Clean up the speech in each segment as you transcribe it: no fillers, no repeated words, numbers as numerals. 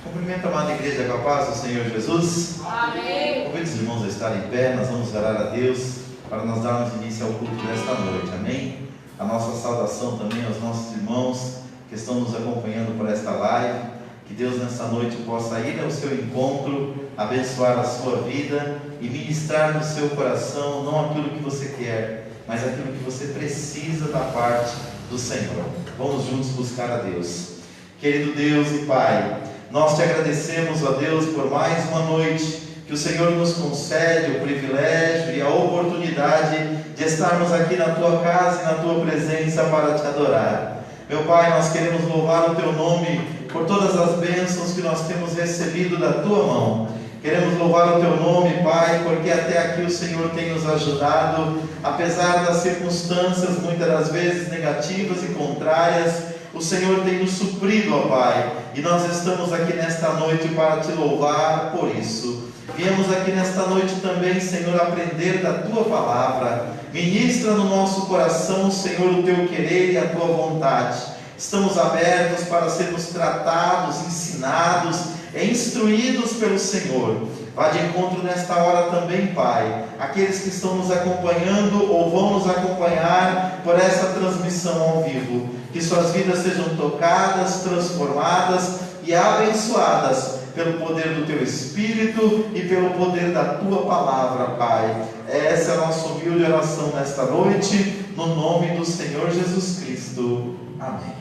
Cumprimento a amada igreja com a paz do Senhor Jesus. Amém. Convido os irmãos a estarem em pé. Nós vamos orar a Deus para nós darmos início ao culto desta noite. Amém? A nossa saudação também aos nossos irmãos que estão nos acompanhando por esta live. Que Deus nesta noite possa ir ao seu encontro, abençoar a sua vida e ministrar no seu coração não aquilo que você quer, mas aquilo que você precisa da parte do Senhor. Vamos juntos buscar a Deus. Querido Deus e Pai, nós te agradecemos, ó Deus, por mais uma noite que o Senhor nos concede o privilégio e a oportunidade de estarmos aqui na Tua casa e na Tua presença para te adorar. Meu Pai, nós queremos louvar o Teu nome por todas as bênçãos que nós temos recebido da Tua mão. Queremos louvar o Teu nome, Pai, porque até aqui o Senhor tem nos ajudado, apesar das circunstâncias muitas das vezes negativas e contrárias. O Senhor tem nos suprido, ó Pai, e nós estamos aqui nesta noite para te louvar por isso. Viemos aqui nesta noite também, Senhor, aprender da Tua palavra. Ministra no nosso coração, Senhor, o Teu querer e a Tua vontade. Estamos abertos para sermos tratados, ensinados e instruídos pelo Senhor. Vá de encontro nesta hora também, Pai, aqueles que estão nos acompanhando ou vão nos acompanhar por essa transmissão ao vivo. Que suas vidas sejam tocadas, transformadas e abençoadas pelo poder do Teu Espírito e pelo poder da Tua palavra, Pai. Essa é a nossa humilde oração nesta noite, no nome do Senhor Jesus Cristo. Amém.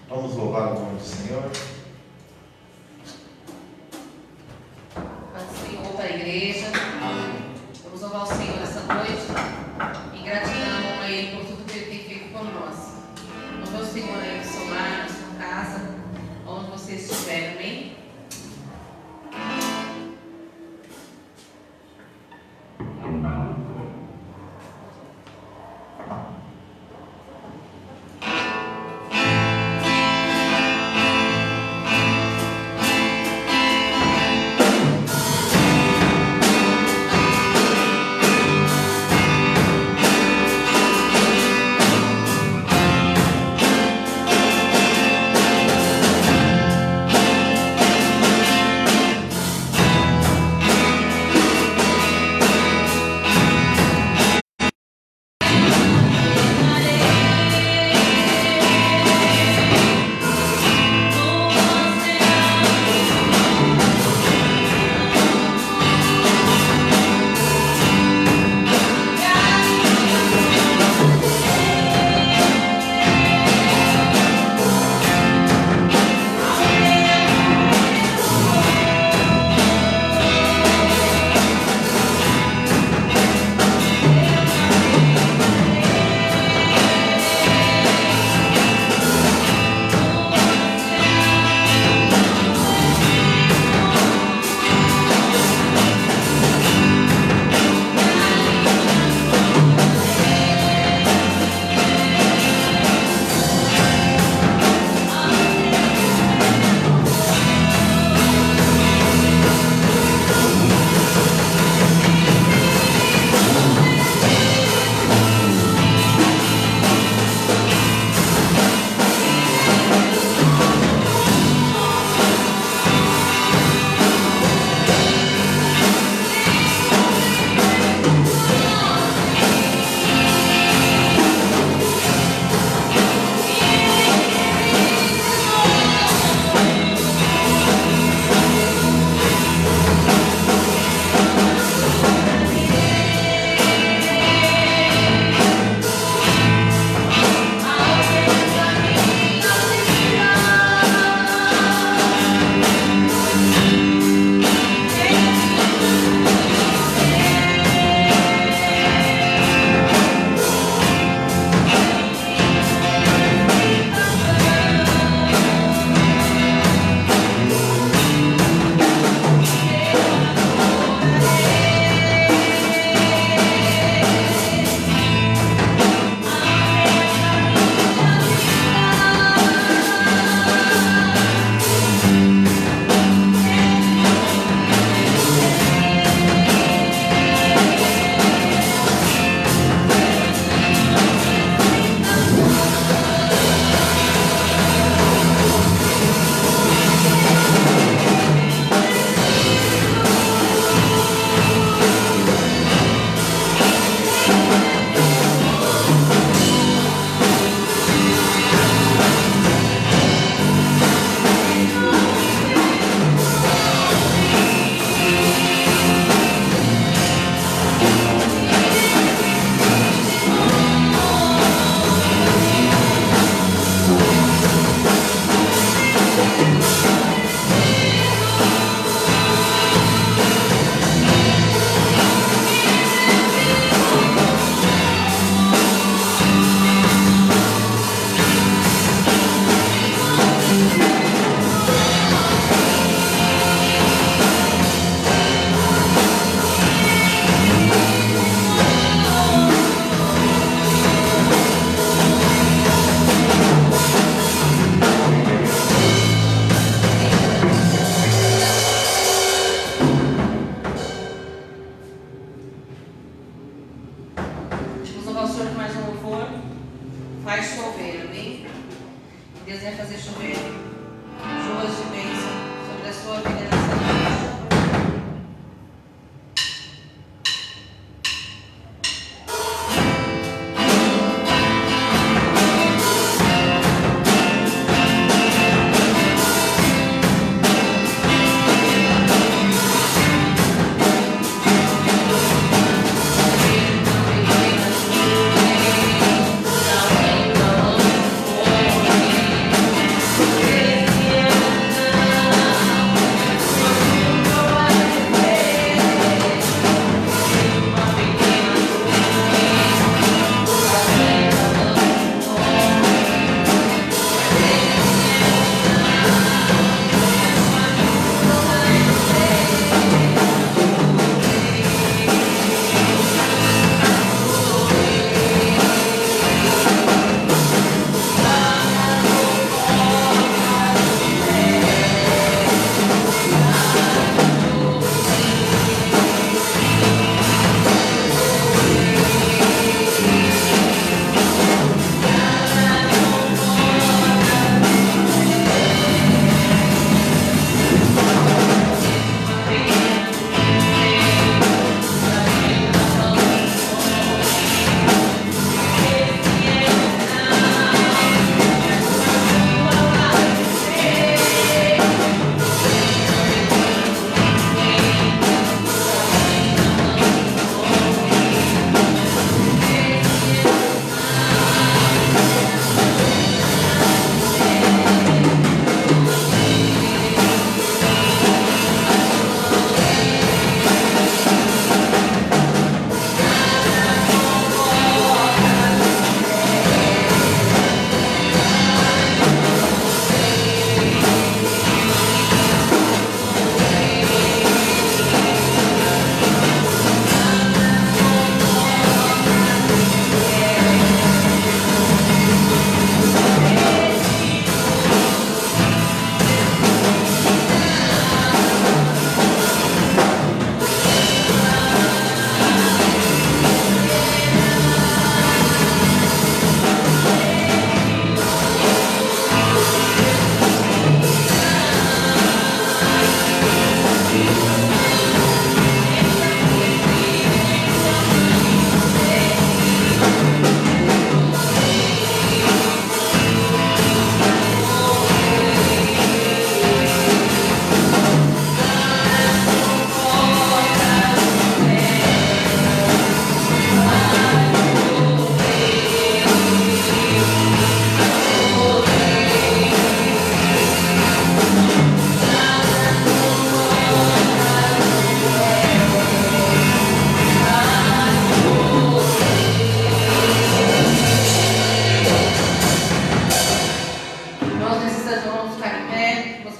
Vamos louvar o nome do Senhor. Assim, outra igreja. Vamos louvar o Senhor essa noite em gratidão a Ele por tudo que Ele tem feito por nós. Louva o Senhor aí no seu lar, na sua casa, onde você estiver, amém?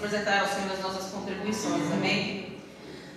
apresentar ao Senhor as nossas contribuições, amém?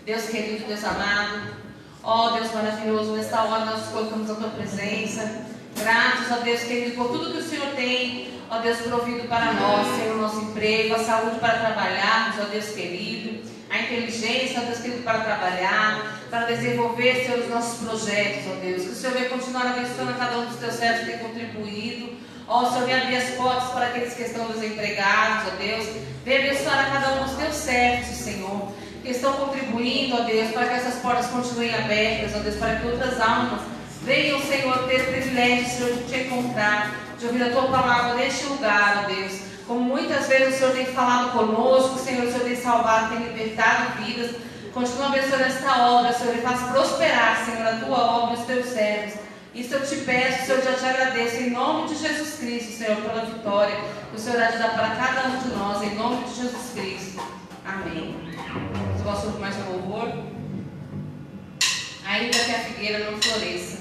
Deus querido, Deus amado, ó Deus maravilhoso, nesta hora nós colocamos a Tua presença, gratos, ó Deus querido, por tudo que o Senhor tem, ó Deus, provido para nós, Senhor, o nosso emprego, a saúde para trabalharmos, ó Deus querido, a inteligência, ó Deus querido, para trabalhar, para desenvolver, Senhor, os nossos projetos, ó Deus, que o Senhor venha continuar abençoando a cada um dos Teus servos que tem contribuído, ó Senhor, venha abrir as portas para aqueles que estão desempregados, ó Deus, venha abençoar a cada um dos Teus servos, Senhor, que estão contribuindo, ó Deus, para que essas portas continuem abertas, ó Deus, para que outras almas venham, Senhor, ter o privilégio, Senhor, de Te encontrar, de ouvir a Tua palavra neste lugar, ó Deus. Como muitas vezes o Senhor tem falado conosco, Senhor, o Senhor tem salvado, tem libertado vidas. Continua abençoando esta obra, Senhor, e faz prosperar, Senhor, a Tua obra e os Teus servos. Isso eu te peço, Senhor, já te agradeço, em nome de Jesus Cristo, Senhor, pela vitória que o Senhor há de dar para cada um de nós, em nome de Jesus Cristo. Amém. Você gostou de mais um louvor? Ainda que a figueira não floresça.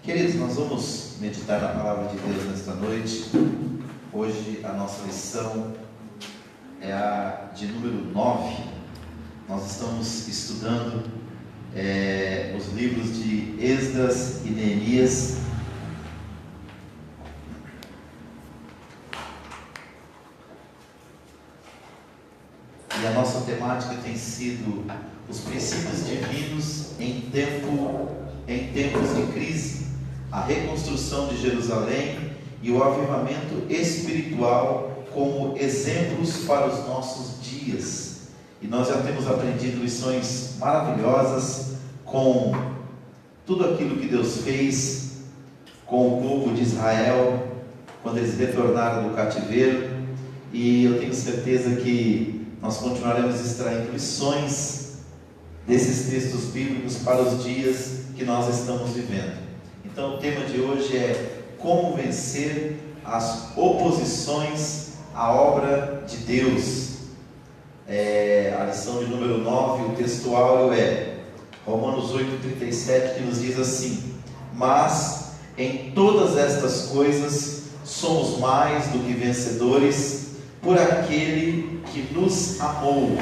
Queridos, nós vamos meditar na palavra de Deus nesta noite. Hoje a nossa lição é a de número 9. Nós estamos estudando os livros de Esdras e Neemias. E a nossa temática tem sido os princípios divinos em tempos de crise, a reconstrução de Jerusalém e o avivamento espiritual como exemplos para os nossos dias. E nós já temos aprendido lições maravilhosas com tudo aquilo que Deus fez com o povo de Israel quando eles retornaram do cativeiro, e eu tenho certeza que nós continuaremos extraindo lições desses textos bíblicos para os dias que nós estamos vivendo. Então o tema de hoje é como vencer as oposições à obra de Deus. A lição de número 9, o textual é Romanos 8,37, que nos diz assim: mas em todas estas coisas somos mais do que vencedores por aquele que nos amou.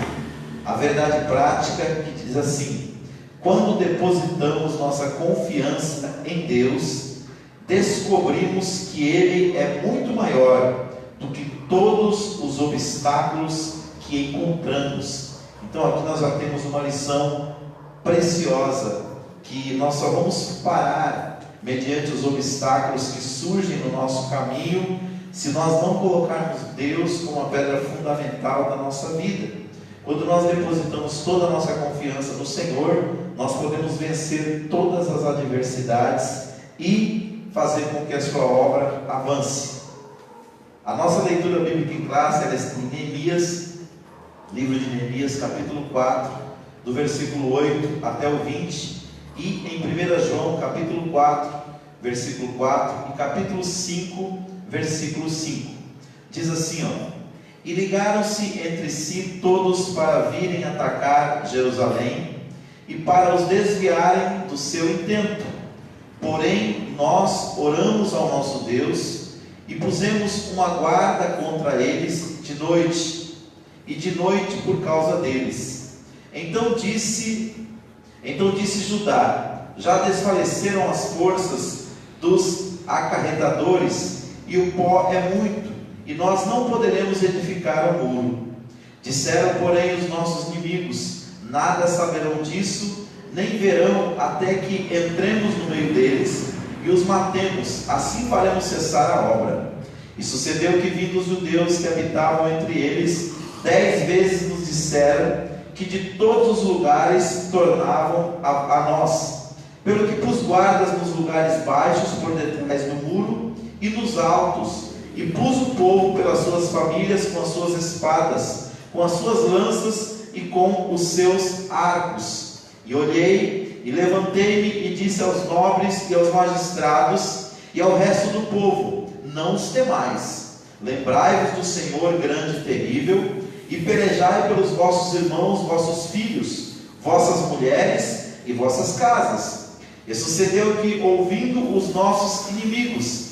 A verdade prática que diz assim: quando depositamos nossa confiança em Deus, descobrimos que Ele é muito maior do que todos os obstáculos que encontramos. Então aqui nós já temos uma lição preciosa, que nós só vamos parar mediante os obstáculos que surgem no nosso caminho se nós não colocarmos Deus como a pedra fundamental da nossa vida. Quando nós depositamos toda a nossa confiança no Senhor, nós podemos vencer todas as adversidades e fazer com que a sua obra avance. A nossa leitura bíblica em classe é em Neemias, livro de Neemias, capítulo 4, do versículo 8 até o 20, e em 1 João, capítulo 4, versículo 4, e capítulo 5, versículo 5. Diz assim, e ligaram-se entre si todos para virem atacar Jerusalém e para os desviarem do seu intento. Porém, nós oramos ao nosso Deus e pusemos uma guarda contra eles de noite, e de noite por causa deles. Então disse Judá: já desfaleceram as forças dos acarretadores, e o pó é muito, e nós não poderemos edificar o muro. Disseram, porém, os nossos inimigos: nada saberão disso, nem verão até que entremos no meio deles e os matemos, assim faremos cessar a obra. E sucedeu que, vindo os judeus que habitavam entre eles, 10 vezes nos disseram que de todos os lugares tornavam a nós, pelo que pus guardas nos lugares baixos por detrás do muro e nos altos, e pus o povo pelas suas famílias com as suas espadas, com as suas lanças e com os seus arcos. E olhei e levantei-me e disse aos nobres e aos magistrados e ao resto do povo: não os temais, lembrai-vos do Senhor grande e terrível, e pelejai pelos vossos irmãos, vossos filhos, vossas mulheres e vossas casas. E sucedeu que, ouvindo os nossos inimigos,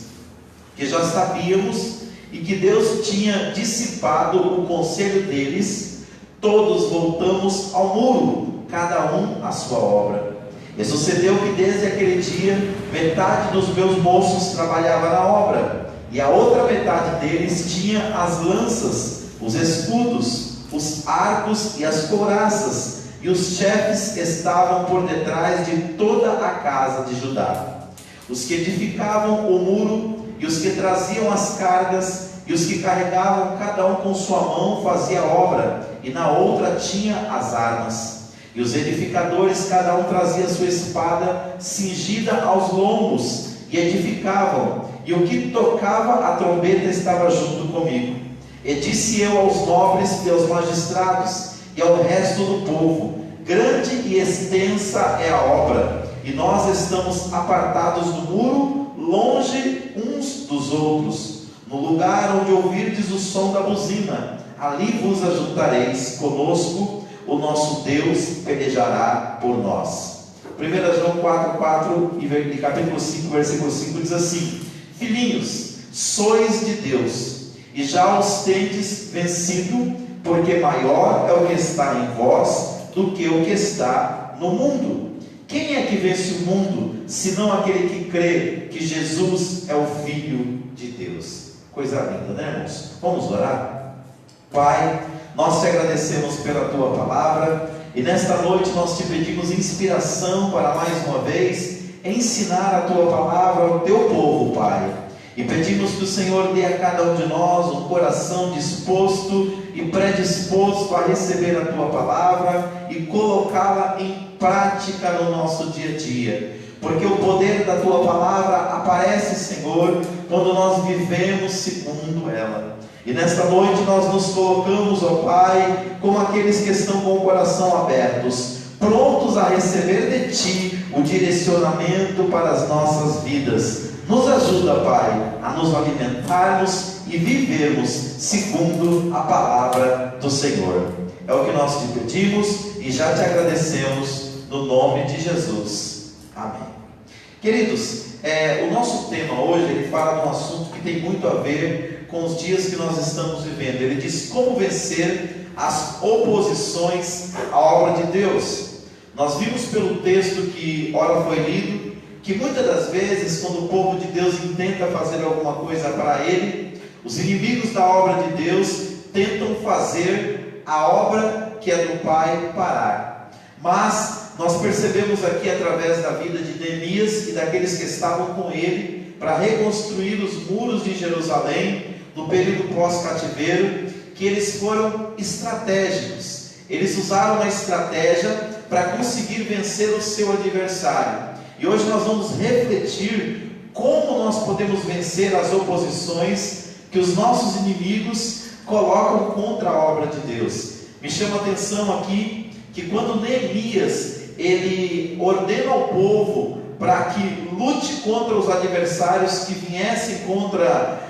que já sabíamos, e que Deus tinha dissipado o conselho deles, todos voltamos ao muro, cada um à sua obra. E sucedeu que desde aquele dia, metade dos meus moços trabalhava na obra, e a outra metade deles tinha as lanças, os escudos, os arcos e as couraças, e os chefes estavam por detrás de toda a casa de Judá. Os que edificavam o muro, e os que traziam as cargas, e os que carregavam cada um com sua mão fazia obra, e na outra tinha as armas. E os edificadores, cada um trazia sua espada cingida aos lombos, e edificavam, e o que tocava a trombeta estava junto comigo. E disse eu aos nobres e aos magistrados, e ao resto do povo: grande e extensa é a obra, e nós estamos apartados do muro, longe uns dos outros. No lugar onde ouvirdes o som da buzina, ali vos ajuntareis conosco, o nosso Deus pelejará por nós. 1 João 4 e capítulo 5, versículo 5 diz assim: filhinhos, sois de Deus, e já os tendes vencido, porque maior é o que está em vós do que o que está no mundo. Quem é que vence o mundo, senão aquele que crê que Jesus é o Filho de Deus? Coisa linda, né, irmãos? Vamos orar? Pai, nós te agradecemos pela tua palavra, e nesta noite nós te pedimos inspiração para mais uma vez ensinar a tua palavra ao teu povo, Pai. E pedimos que o Senhor dê a cada um de nós um coração disposto e predisposto a receber a tua palavra e colocá-la em prática no nosso dia a dia. Porque o poder da tua palavra aparece, Senhor, quando nós vivemos segundo ela. E nesta noite nós nos colocamos, ó Pai, como aqueles que estão com o coração abertos, prontos a receber de Ti o direcionamento para as nossas vidas. Nos ajuda, Pai, a nos alimentarmos e vivermos segundo a palavra do Senhor. É o que nós te pedimos e já te agradecemos no nome de Jesus. Amém. Queridos, o nosso tema hoje, ele fala de um assunto que tem muito a ver com os dias que nós estamos vivendo. Ele diz como vencer as oposições à obra de Deus. Nós vimos pelo texto que ora foi lido, que muitas das vezes, quando o povo de Deus intenta fazer alguma coisa para ele, os inimigos da obra de Deus tentam fazer a obra que é do Pai parar. Mas nós percebemos aqui, através da vida de Neemias e daqueles que estavam com ele, para reconstruir os muros de Jerusalém, no período pós-cativeiro, que eles foram estratégicos. Eles usaram a estratégia para conseguir vencer o seu adversário. E hoje nós vamos refletir como nós podemos vencer as oposições que os nossos inimigos colocam contra a obra de Deus. Me chama a atenção aqui que quando Neemias ele ordena ao povo para que lute contra os adversários que viessem contra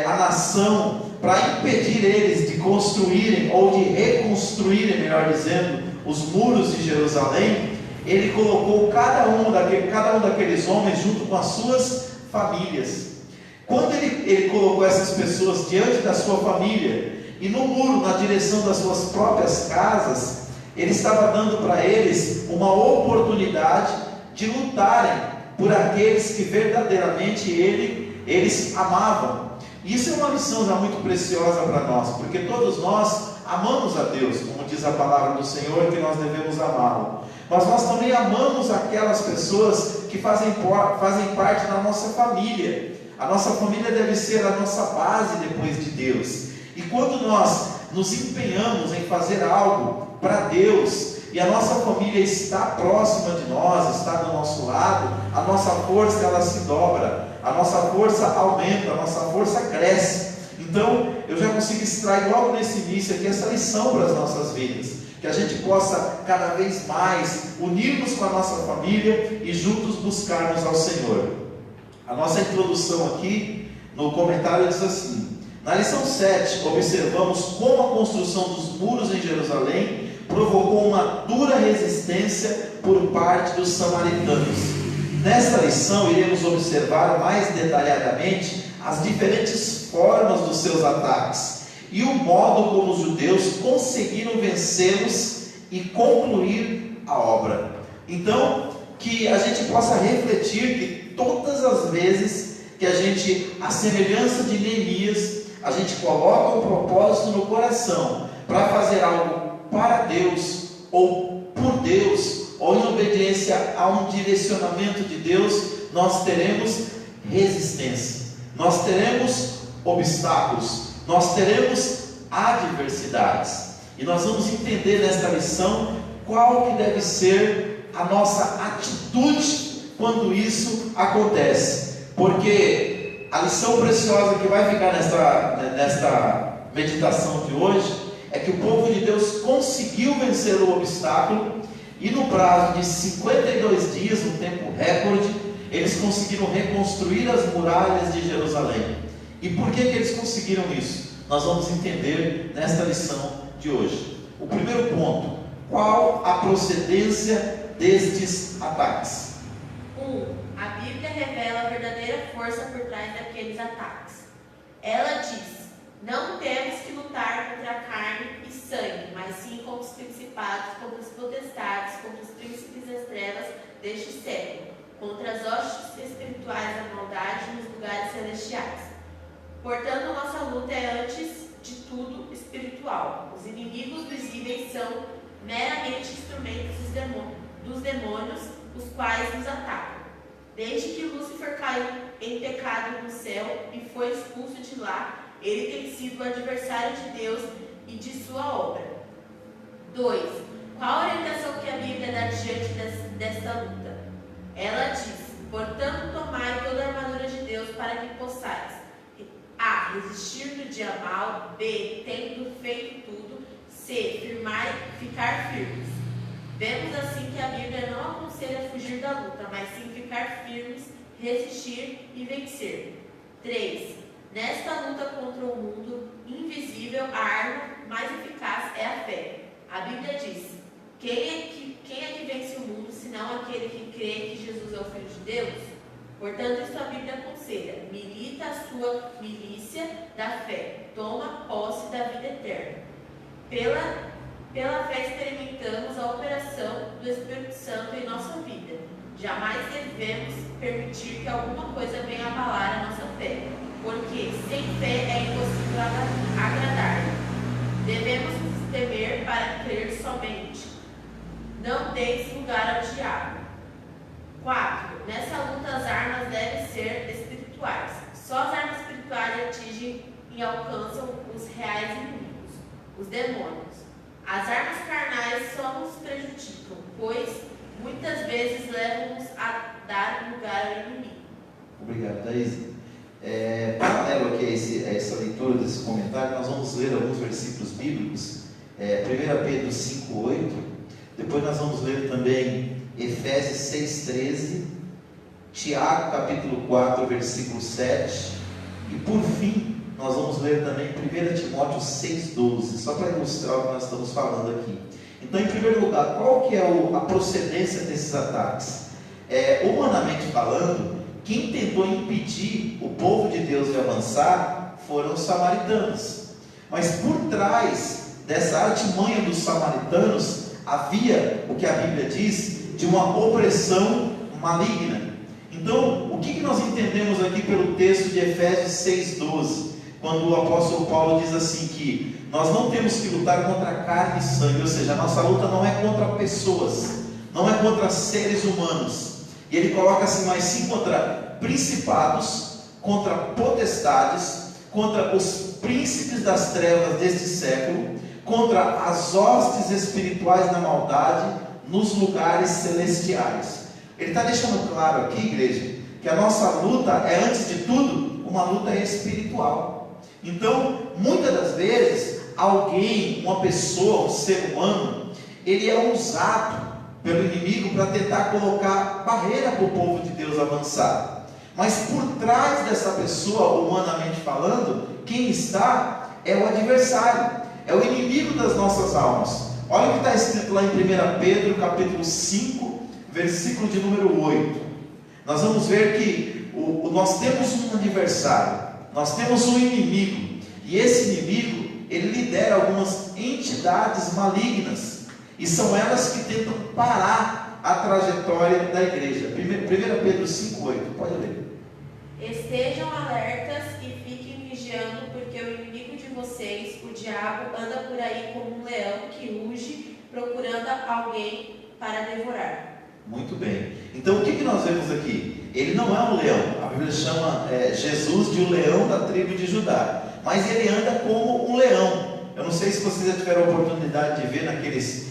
a nação, para impedir eles de construírem ou de reconstruírem, melhor dizendo, os muros de Jerusalém, ele colocou cada um daqueles homens junto com as suas famílias. Quando ele colocou essas pessoas diante da sua família e no muro, na direção das suas próprias casas, ele estava dando para eles uma oportunidade de lutarem por aqueles que verdadeiramente eles amavam. Isso é uma lição já muito preciosa para nós, porque todos nós amamos a Deus, como diz a palavra do Senhor, que nós devemos amá-lo. Mas nós também amamos aquelas pessoas que fazem parte da nossa família. A nossa família deve ser a nossa base depois de Deus. E quando nós nos empenhamos em fazer algo para Deus, e a nossa família está próxima de nós, está do nosso lado, a nossa força ela se dobra, a nossa força aumenta, a nossa força cresce. Então eu já consigo extrair logo nesse início aqui essa lição para as nossas vidas, que a gente possa cada vez mais unir-nos com a nossa família e juntos buscarmos ao Senhor. A nossa introdução aqui no comentário diz assim: na lição 7 observamos como a construção dos muros em Jerusalém provocou uma dura resistência por parte dos samaritanos. Nesta lição iremos observar mais detalhadamente as diferentes formas dos seus ataques e o modo como os judeus conseguiram vencê-los e concluir a obra. Então, que a gente possa refletir que todas as vezes que a gente, à semelhança de Neemias, a gente coloca um propósito no coração para fazer algo para Deus, ou por Deus, ou em obediência a um direcionamento de Deus, nós teremos resistência, nós teremos obstáculos, nós teremos adversidades, e nós vamos entender nesta lição qual que deve ser a nossa atitude quando isso acontece, porque a lição preciosa que vai ficar nesta meditação de hoje é que o povo de Deus conseguiu vencer o obstáculo, e no prazo de 52 dias, um tempo recorde, eles conseguiram reconstruir as muralhas de Jerusalém. E por que eles conseguiram isso? Nós vamos entender nesta lição de hoje. O primeiro ponto: qual a procedência destes ataques? 1. A Bíblia revela a verdadeira força por trás daqueles ataques. Ela diz: não temos que lutar contra a carne e sangue, mas sim contra os principados, contra os potestades, contra os príncipes das trevas deste século, contra as hostes espirituais da maldade nos lugares celestiais. Portanto, nossa luta é antes de tudo espiritual. Os inimigos visíveis são meramente instrumentos dos demônios, os quais nos atacam. Desde que Lúcifer caiu em pecado no céu e foi expulso de lá, ele tem sido o adversário de Deus e de sua obra. 2. Qual a orientação que a Bíblia dá diante desta luta? Ela diz: portanto, tomai toda a armadura de Deus para que possais A. resistir no dia mau. B. tendo feito tudo. C. ficar firmes. Vemos assim que a Bíblia não aconselha fugir da luta, mas sim ficar firmes, resistir e vencer. 3. Nesta luta contra o mundo invisível, a arma mais eficaz é a fé. A Bíblia diz: quem é que vence o mundo, senão aquele que crê que Jesus é o Filho de Deus? Portanto, isso a Bíblia aconselha: milita a sua milícia da fé, toma posse da vida eterna. Pela fé experimentamos a operação do Espírito Santo em nossa vida. Jamais devemos permitir que alguma coisa venha abalar a nossa fé, porque sem fé é impossível agradar. Devemos nos temer para crer somente. Não deis lugar ao diabo. 4. Nessa luta as armas devem ser espirituais. Só as armas espirituais atingem e alcançam os reais inimigos, os demônios. As armas carnais só nos prejudicam, pois muitas vezes levam-nos a dar lugar ao inimigo. Obrigado, Thaís. Paralelo aqui a essa leitura desse comentário, nós vamos ler alguns versículos bíblicos. 1 Pedro 5,8. Depois nós vamos ler também Efésios 6,13, Tiago capítulo 4, versículo 7. E por fim, nós vamos ler também 1 Timóteo 6,12, só para ilustrar o que nós estamos falando aqui. Então, em primeiro lugar, qual que é a procedência desses ataques? Humanamente falando, quem tentou impedir o povo de Deus de avançar foram os samaritanos. Mas por trás dessa artimanha dos samaritanos, havia o que a Bíblia diz de uma opressão maligna. Então, o que nós entendemos aqui pelo texto de Efésios 6,12? Quando o apóstolo Paulo diz assim que nós não temos que lutar contra carne e sangue, ou seja, a nossa luta não é contra pessoas, não é contra seres humanos. E ele coloca assim, mas sim contra principados, contra potestades, contra os príncipes das trevas deste século, contra as hostes espirituais da maldade nos lugares celestiais. Ele está deixando claro aqui, igreja, que a nossa luta é, antes de tudo, uma luta espiritual. Então, muitas das vezes, alguém, uma pessoa, um ser humano, ele é usado pelo inimigo para tentar colocar barreira para o povo de Deus avançar. Mas por trás dessa pessoa, humanamente falando, quem está é o adversário, é o inimigo das nossas almas. Olha o que está escrito lá em 1 Pedro capítulo 5, versículo de número 8. Nós vamos ver que nós temos um adversário, nós temos um inimigo, e esse inimigo, ele lidera algumas entidades malignas, e são elas que tentam parar a trajetória da igreja. 1 Pedro 5,8, pode ler. Estejam alertas e fiquem vigiando, porque o inimigo de vocês, o diabo, anda por aí como um leão que ruge, procurando alguém para devorar. Muito bem. Então o que nós vemos aqui? Ele não é um leão. A Bíblia chama Jesus de o leão da tribo de Judá, mas ele anda como um leão. Eu não sei se vocês já tiveram a oportunidade de ver naqueles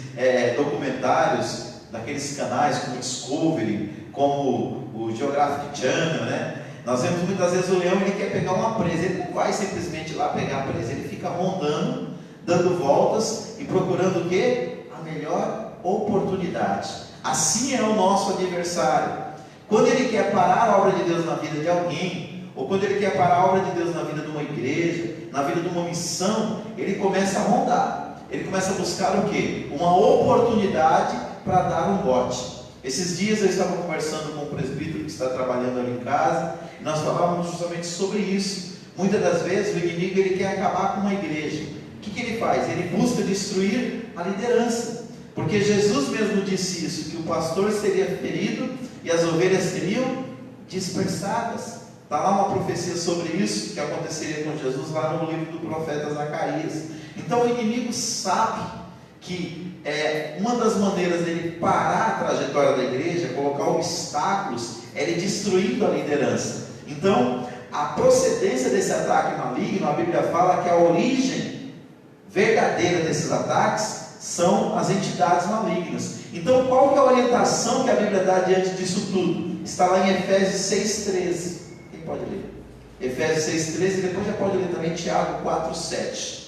documentários, naqueles canais como o Discovery, como o Geographic Channel, né? Nós vemos muitas vezes o leão, ele quer pegar uma presa, ele não vai simplesmente lá pegar a presa, ele fica rondando, dando voltas e procurando o quê? A melhor oportunidade. Assim é o nosso adversário. Quando ele quer parar a obra de Deus na vida de alguém, ou quando ele quer parar a obra de Deus na vida de uma igreja, na vida de uma missão, ele começa a rondar. Ele começa a buscar o quê? Uma oportunidade para dar um bote. Esses dias eu estava conversando com um presbítero que está trabalhando ali em casa, e nós falávamos justamente sobre isso. Muitas das vezes o inimigo ele quer acabar com uma igreja. O que ele faz? Ele busca destruir a liderança, porque Jesus mesmo disse isso, que o pastor seria ferido e as ovelhas seriam dispersadas. Está lá uma profecia sobre isso, que aconteceria com Jesus lá no livro do profeta Zacarias. Então o inimigo sabe que uma das maneiras dele parar a trajetória da igreja, colocar obstáculos, é ele destruindo a liderança. Então a procedência desse ataque maligno, a Bíblia fala que a origem verdadeira desses ataques são as entidades malignas. Então qual que é a orientação que a Bíblia dá diante disso tudo? Está lá em Efésios 6,13. Quem pode ler? Efésios 6,13 e depois já pode ler também Tiago 4,7.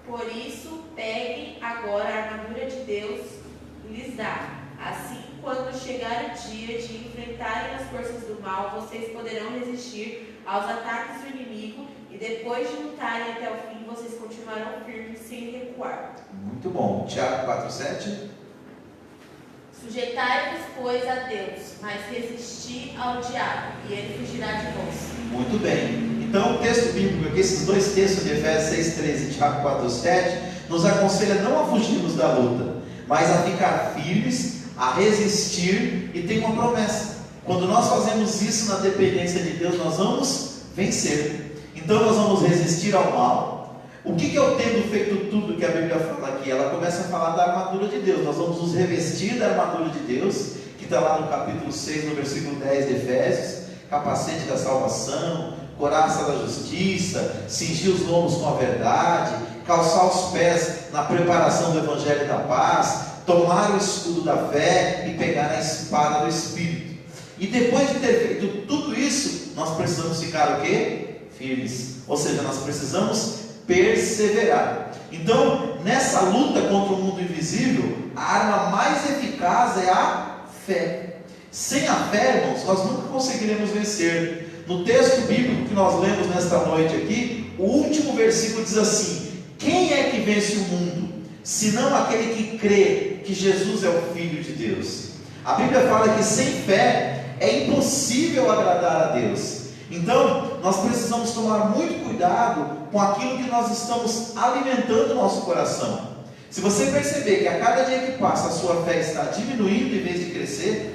Por isso, peguem agora a armadura de Deus lhes dá. Assim, quando chegar o dia de enfrentarem as forças do mal, vocês poderão resistir aos ataques do inimigo e depois de lutarem até o fim, vocês continuarão firmes sem recuar. Muito bom. Tiago 4,7. Sujeitai-vos, pois, a Deus, mas resisti ao diabo, e ele fugirá de vós. Muito bem. Então o texto bíblico aqui, esses dois textos de Efésios 6,13 e Tiago 4,7, nos aconselha não a fugirmos da luta, mas a ficar firmes, a resistir, e tem uma promessa. Quando nós fazemos isso na dependência de Deus, nós vamos vencer. Então nós vamos resistir ao mal. O que eu tendo feito tudo que a Bíblia fala aqui? Ela começa a falar da armadura de Deus. Nós vamos nos revestir da armadura de Deus, que está lá no capítulo 6, no versículo 10 de Efésios. Capacete da salvação, couraça da justiça, cingir os lombos com a verdade, calçar os pés na preparação do evangelho da paz, tomar o escudo da fé e pegar a espada do Espírito. E depois de ter feito tudo isso, nós precisamos ficar o quê? Firmes. Ou seja, nós precisamos perseverar. Então, nessa luta contra o mundo invisível, a arma mais eficaz é a fé. Sem a fé, irmãos, nós nunca conseguiremos vencer. No texto bíblico que nós lemos nesta noite aqui, o último versículo diz assim: quem é que vence o mundo, senão aquele que crê que Jesus é o Filho de Deus? A Bíblia fala que sem fé é impossível agradar a Deus. Então, nós precisamos tomar muito cuidado com aquilo que nós estamos alimentando no nosso coração. Se você perceber que a cada dia que passa a sua fé está diminuindo em vez de crescer,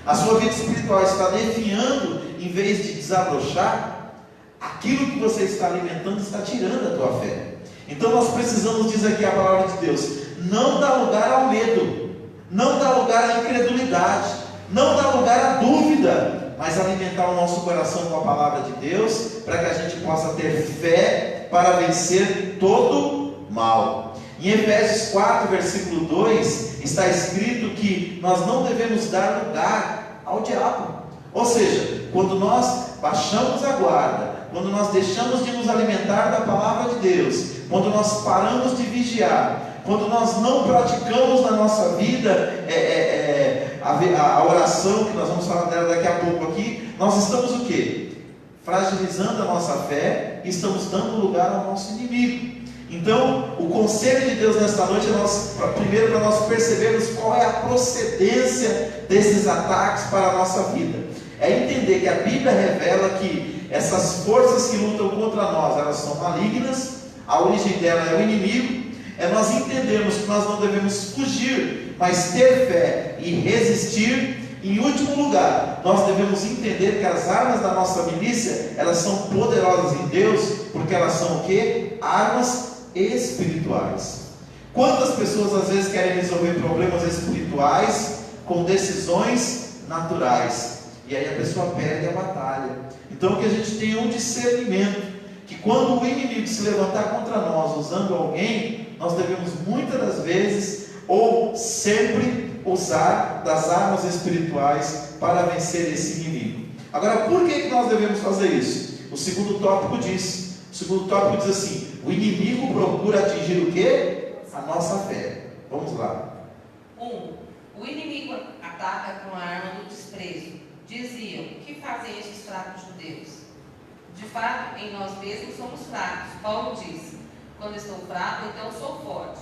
a sua vida espiritual está definhando em vez de desabrochar, aquilo que você está alimentando está tirando a tua fé. Então nós precisamos, diz aqui a palavra de Deus, não dá lugar ao medo, não dá lugar à incredulidade, não dá lugar à dúvida, mas alimentar o nosso coração com a palavra de Deus, para que a gente possa ter fé para vencer todo mal. Em Efésios 4, versículo 2, está escrito que nós não devemos dar lugar ao diabo. Ou seja, quando nós baixamos a guarda, quando nós deixamos de nos alimentar da palavra de Deus, quando nós paramos de vigiar, quando nós não praticamos na nossa vida a oração, que nós vamos falar dela daqui a pouco aqui, nós estamos o quê? Fragilizando a nossa fé e estamos dando lugar ao nosso inimigo. Então, o conselho de Deus nesta noite é primeiro para nós percebermos qual é a procedência desses ataques para a nossa vida. É entender que a Bíblia revela que essas forças que lutam contra nós, elas são malignas, a origem dela é o inimigo. É nós entendermos que nós não devemos fugir, mas ter fé e resistir. Em último lugar, nós devemos entender que as armas da nossa milícia, elas são poderosas em Deus, porque elas são o quê? Armas espirituais. Quantas pessoas às vezes querem resolver problemas espirituais com decisões naturais, e aí a pessoa perde a batalha. Então que a gente tenha um discernimento, que quando o inimigo se levantar contra nós usando alguém, nós devemos muitas das vezes, ou sempre, usar das armas espirituais para vencer esse inimigo. Agora, por que nós devemos fazer isso? O segundo tópico diz assim: o inimigo procura atingir o quê? A nossa fé. Vamos lá. 1. O inimigo ataca com a arma do desprezo. Diziam: que fazem estes fracos judeus? De fato, em nós mesmos somos fracos. Paulo disse: quando estou fraco, então sou forte.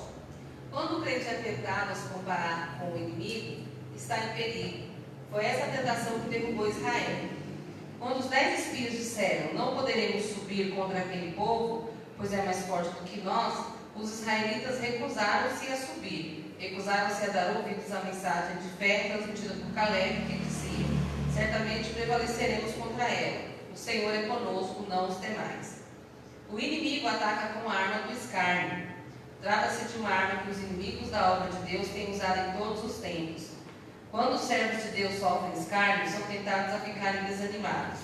Quando o crente é tentado a se comparar com o inimigo, está em perigo. Foi essa tentação que derrubou Israel. Quando os 10 espias disseram: não poderemos subir contra aquele povo, pois é mais forte do que nós, os israelitas recusaram-se a subir. Recusaram-se a dar ouvidos à mensagem de fé transmitida por Caleb, que dizia: certamente prevaleceremos contra ela. O Senhor é conosco, não os temais. O inimigo ataca com a arma do escárnio. Trata-se de uma arma que os inimigos da obra de Deus têm usado em todos os tempos. Quando os servos de Deus sofrem escárnio, são tentados a ficarem desanimados.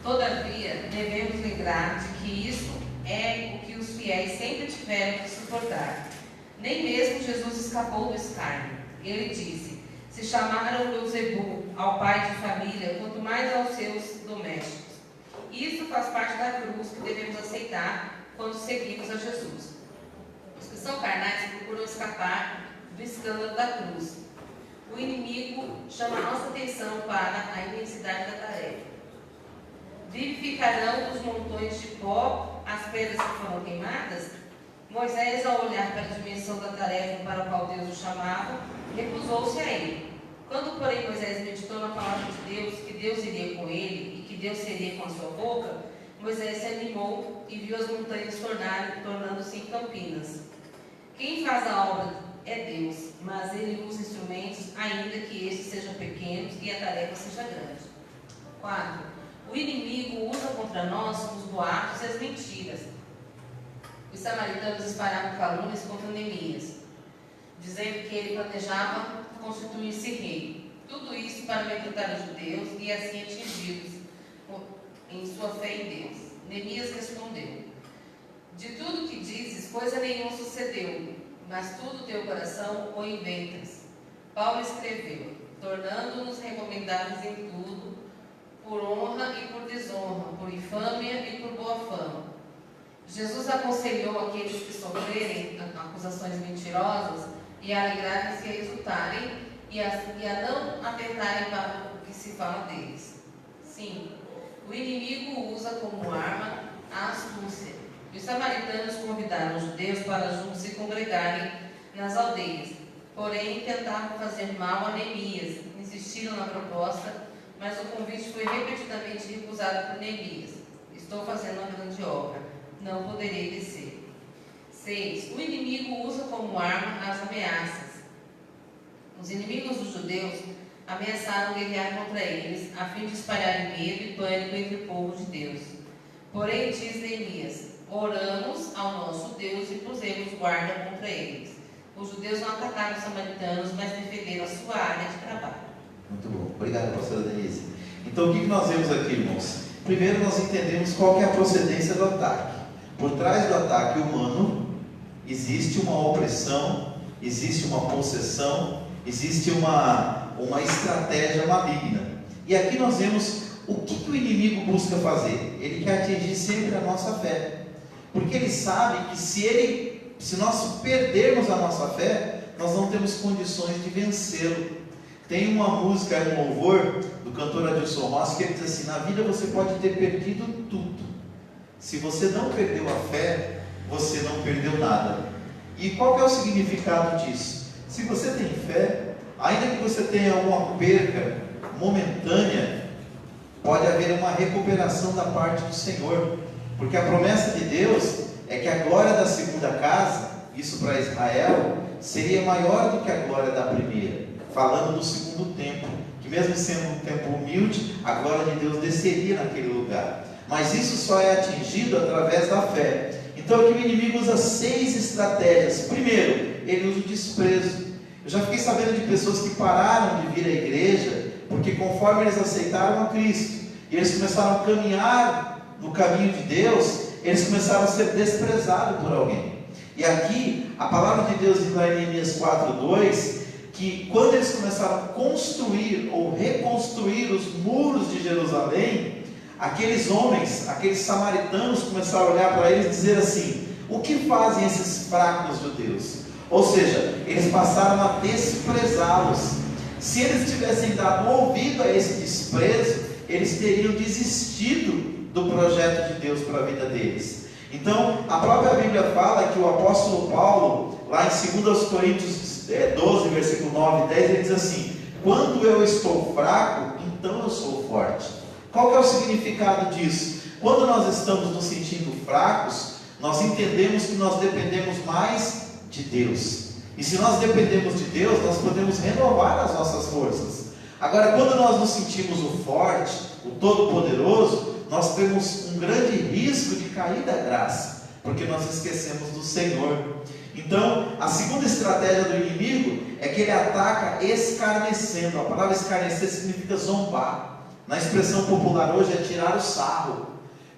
Todavia, devemos lembrar de que isso é o que os fiéis sempre tiveram que suportar. Nem mesmo Jesus escapou do escárnio. Ele disse: se chamaram Beelzebul ao pai de família, quanto mais aos seus domésticos. Isso faz parte da cruz que devemos aceitar quando seguimos a Jesus. Os que são carnais procuram escapar do escândalo da cruz. O inimigo chama a nossa atenção para a imensidade da tarefa. Vivificarão dos montões de pó as pedras que foram queimadas? Moisés, ao olhar para a dimensão da tarefa para a qual Deus o chamava, recusou-se a ele. Quando, porém, Moisés meditou na palavra de Deus, que Deus iria com ele e que Deus seria com a sua boca, Moisés se animou e viu as montanhas tornando-se em campinas. Quem faz a obra é Deus, mas Ele usa instrumentos, ainda que estes sejam pequenos e a tarefa seja grande. 4. O inimigo usa contra nós os boatos e as mentiras. Os samaritanos espalhavam calúnias contra Neemias, dizendo que ele planejava constituir-se rei. Tudo isso para amedrontar os judeus e assim atingi-los em sua fé em Deus. Neemias respondeu: de tudo que dizes, coisa nenhuma sucedeu, mas tudo teu coração o inventas. Paulo escreveu: tornando-nos recomendáveis em tudo, por honra e por desonra, por infâmia e por boa fama. Jesus aconselhou aqueles que sofrerem acusações mentirosas e a alegrarem-se e a exultarem e a não atentarem para o que se fala deles. 5. O inimigo usa como arma a astúcia. Os samaritanos convidaram os judeus para juntos se congregarem nas aldeias. Porém, tentavam fazer mal a Neemias. Insistiram na proposta, mas o convite foi repetidamente recusado por Neemias. Estou fazendo uma grande obra. Não poderei descer. 6. O inimigo usa como arma as ameaças. Os inimigos dos judeus ameaçaram guerrear contra eles, a fim de espalhar medo e pânico entre o povo de Deus. Porém, diz Neemias: oramos ao nosso Deus e pusemos guarda contra eles. Os judeus não atacaram os samaritanos, mas defenderam a sua área de trabalho. Muito bom. Obrigado, pastora Denise. Então, o que nós vemos aqui, irmãos? Primeiro, nós entendemos qual que é a procedência do ataque. Por trás do ataque humano, existe uma opressão, existe uma possessão, existe uma estratégia maligna. E aqui nós vemos o que o inimigo busca fazer. Ele quer atingir sempre a nossa fé. Porque ele sabe que se nós perdermos a nossa fé, nós não temos condições de vencê-lo. Tem uma música, um louvor do cantor Adilson Rossi, que ele diz assim: na vida você pode ter perdido tudo. Se você não perdeu a fé, você não perdeu nada. E qual que é o significado disso? Se você tem fé, ainda que você tenha alguma perca momentânea, pode haver uma recuperação da parte do Senhor. Porque a promessa de Deus é que a glória da segunda casa, isso para Israel, seria maior do que a glória da primeira. Falando do segundo templo, que mesmo sendo um templo humilde, a glória de Deus desceria naquele lugar. Mas isso só é atingido através da fé. Então aqui o inimigo usa 6 estratégias. Primeiro, ele usa o desprezo. Eu já fiquei sabendo de pessoas que pararam de vir à igreja, porque conforme eles aceitaram a Cristo, e eles começaram a caminhar no caminho de Deus, eles começaram a ser desprezados por alguém. E aqui, a palavra de Deus diz lá em Neemias 4:2, que quando eles começaram a construir ou reconstruir os muros de Jerusalém, aqueles homens, aqueles samaritanos começaram a olhar para eles e dizer assim: o que fazem esses fracos judeus? Ou seja, eles passaram a desprezá-los. Se eles tivessem dado ouvido a esse desprezo, eles teriam desistido do projeto de Deus para a vida deles. Então, a própria Bíblia fala que o apóstolo Paulo, lá em 2 Coríntios 12, versículo 9 e 10, ele diz assim: quando eu estou fraco, então eu sou forte. Qual que é o significado disso? Quando nós estamos nos sentindo fracos, nós entendemos que nós dependemos mais de Deus. E se nós dependemos de Deus, nós podemos renovar as nossas forças. Agora, quando nós nos sentimos o forte, o todo-poderoso, nós temos um grande risco de cair da graça, porque nós esquecemos do Senhor. Então, a segunda estratégia do inimigo é que ele ataca escarnecendo. A palavra escarnecer significa zombar. Na expressão popular hoje é tirar o sarro.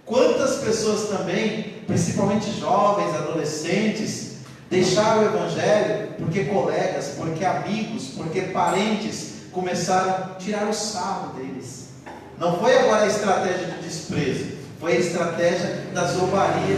Quantas pessoas também, principalmente jovens, adolescentes, deixaram o Evangelho porque colegas, porque amigos, porque parentes começaram a tirar o sarro deles. Não foi agora a estratégia do desprezo, foi a estratégia da zombaria,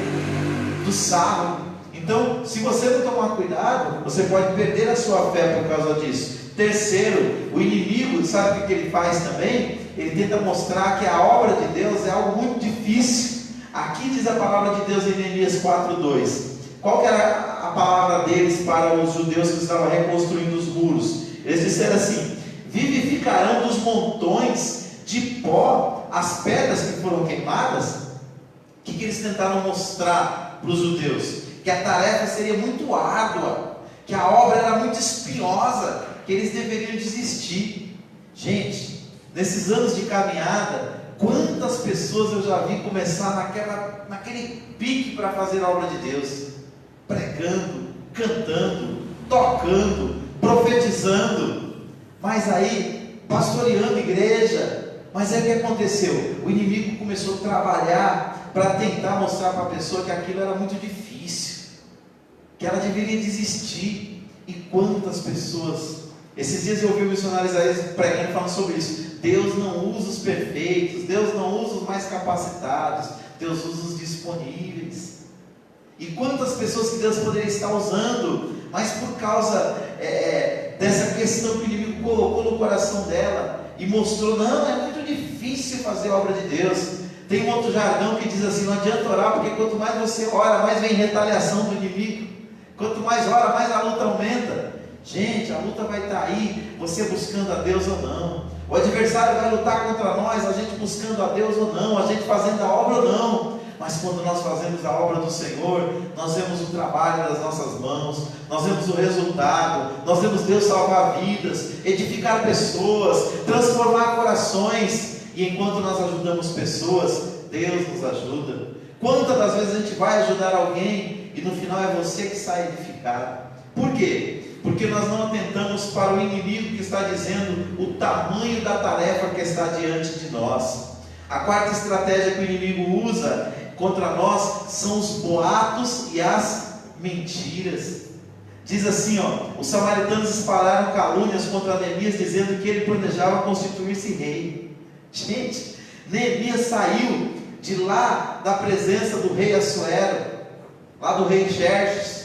do sarro. Então, se você não tomar cuidado, você pode perder a sua fé por causa disso. Terceiro, o inimigo, sabe o que ele faz também? Ele tenta mostrar que a obra de Deus é algo muito difícil. Aqui diz a palavra de Deus em Neemias 4:2. Qual que era a palavra deles para os judeus que estavam reconstruindo os muros? Eles disseram assim: vivificarão dos montões de pó as pedras que foram queimadas. O que eles tentaram mostrar para os judeus? Que a tarefa seria muito árdua, que a obra era muito espinhosa, que eles deveriam desistir. Gente, nesses anos de caminhada, quantas pessoas eu já vi começar naquele pique para fazer a obra de Deus, pregando, cantando, tocando, profetizando, mas aí pastoreando igreja. Mas aí o que aconteceu? O inimigo começou a trabalhar para tentar mostrar para a pessoa que aquilo era muito difícil, que ela deveria desistir. E quantas pessoas, esses dias eu ouvi o missionário Isaías pregando, falando sobre isso. Deus não usa os perfeitos, Deus não usa os mais capacitados, Deus usa os disponíveis. E quantas pessoas que Deus poderia estar usando, mas por causa dessa questão que o inimigo colocou no coração dela e mostrou: não, é muito difícil fazer a obra de Deus. Tem um outro jargão que diz assim: não adianta orar, porque quanto mais você ora, mais vem retaliação do inimigo. Quanto mais ora, mais a luta aumenta. Gente, a luta vai estar aí, você buscando a Deus ou não. O adversário vai lutar contra nós, a gente buscando a Deus ou não, a gente fazendo a obra ou não. Mas quando nós fazemos a obra do Senhor, nós vemos o trabalho das nossas mãos, nós vemos o resultado, nós vemos Deus salvar vidas, edificar pessoas, transformar corações. E enquanto nós ajudamos pessoas, Deus nos ajuda. Quantas das vezes a gente vai ajudar alguém e no final é você que sai edificado? Por quê? Porque nós não atentamos para o inimigo que está dizendo o tamanho da tarefa que está diante de nós. A quarta estratégia que o inimigo usa contra nós são os boatos e as mentiras. Diz assim, os samaritanos espalharam calúnias contra Neemias, dizendo que ele planejava constituir-se rei. Gente, Neemias saiu de lá da presença do rei Assuero, lá do rei Xerxes,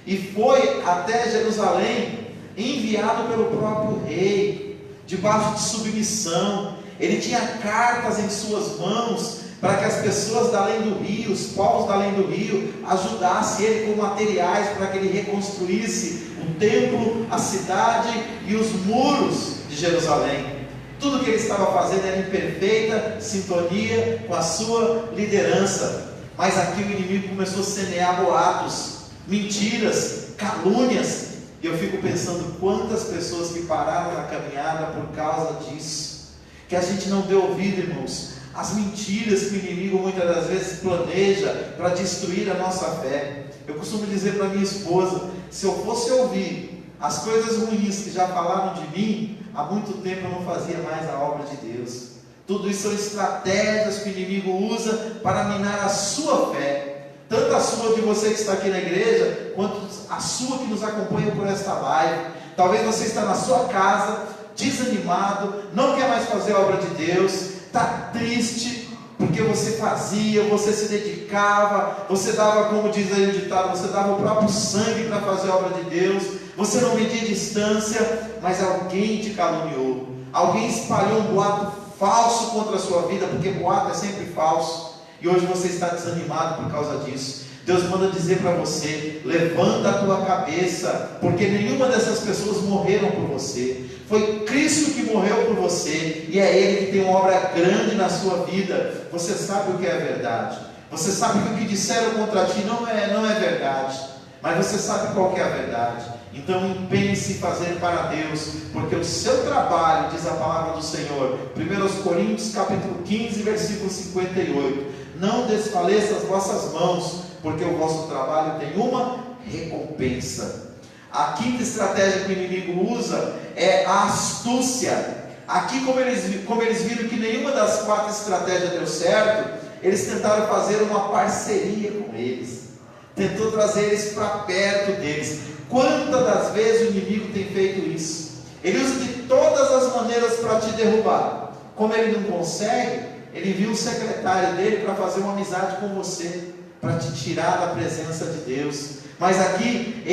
e foi até Jerusalém, enviado pelo próprio rei, debaixo de submissão. Ele tinha cartas em suas mãos, para que as pessoas da além do rio, os povos da além do rio, ajudassem ele com materiais, para que ele reconstruísse o templo, a cidade e os muros de Jerusalém. Tudo que ele estava fazendo era em perfeita sintonia com a sua liderança. Mas aqui o inimigo começou a semear boatos, mentiras, calúnias. E eu fico pensando quantas pessoas que pararam na caminhada por causa disso, que a gente não deu ouvido, irmãos, as mentiras que o inimigo muitas das vezes planeja para destruir a nossa fé. Eu costumo dizer para minha esposa: se eu fosse ouvir as coisas ruins que já falaram de mim, há muito tempo eu não fazia mais a obra de Deus. Tudo isso são estratégias que o inimigo usa para minar a sua fé, tanto a sua de você que está aqui na igreja, quanto a sua que nos acompanha por esta live. Talvez você está na sua casa, desanimado, não quer mais fazer a obra de Deus, está triste, porque você fazia, você se dedicava, você dava, como diz aí o ditado, você dava o próprio sangue para fazer a obra de Deus, você não media distância, mas alguém te caluniou, alguém espalhou um boato falso contra a sua vida, porque boato é sempre falso, e hoje você está desanimado por causa disso. Deus manda dizer para você: levanta a tua cabeça, porque nenhuma dessas pessoas morreram por você. Foi Cristo que morreu por você, e é Ele que tem uma obra grande na sua vida. Você sabe o que é verdade, você sabe que o que disseram contra ti não é verdade, mas você sabe qual que é a verdade. Então empenhe-se em fazer para Deus, porque o seu trabalho, diz a palavra do Senhor, 1 Coríntios capítulo 15, versículo 58, não desfaleça as vossas mãos, porque o vosso trabalho tem uma recompensa. A quinta estratégia que o inimigo usa é a astúcia. Aqui, como eles viram que nenhuma das 4 estratégias deu certo, eles tentaram fazer uma parceria com eles, tentou trazer eles para perto deles. Quantas das vezes o inimigo tem feito isso? Ele usa de todas as maneiras para te derrubar. Como ele não consegue, ele envia um secretário dele para fazer uma amizade com você, para te tirar da presença de Deus. Mas aqui,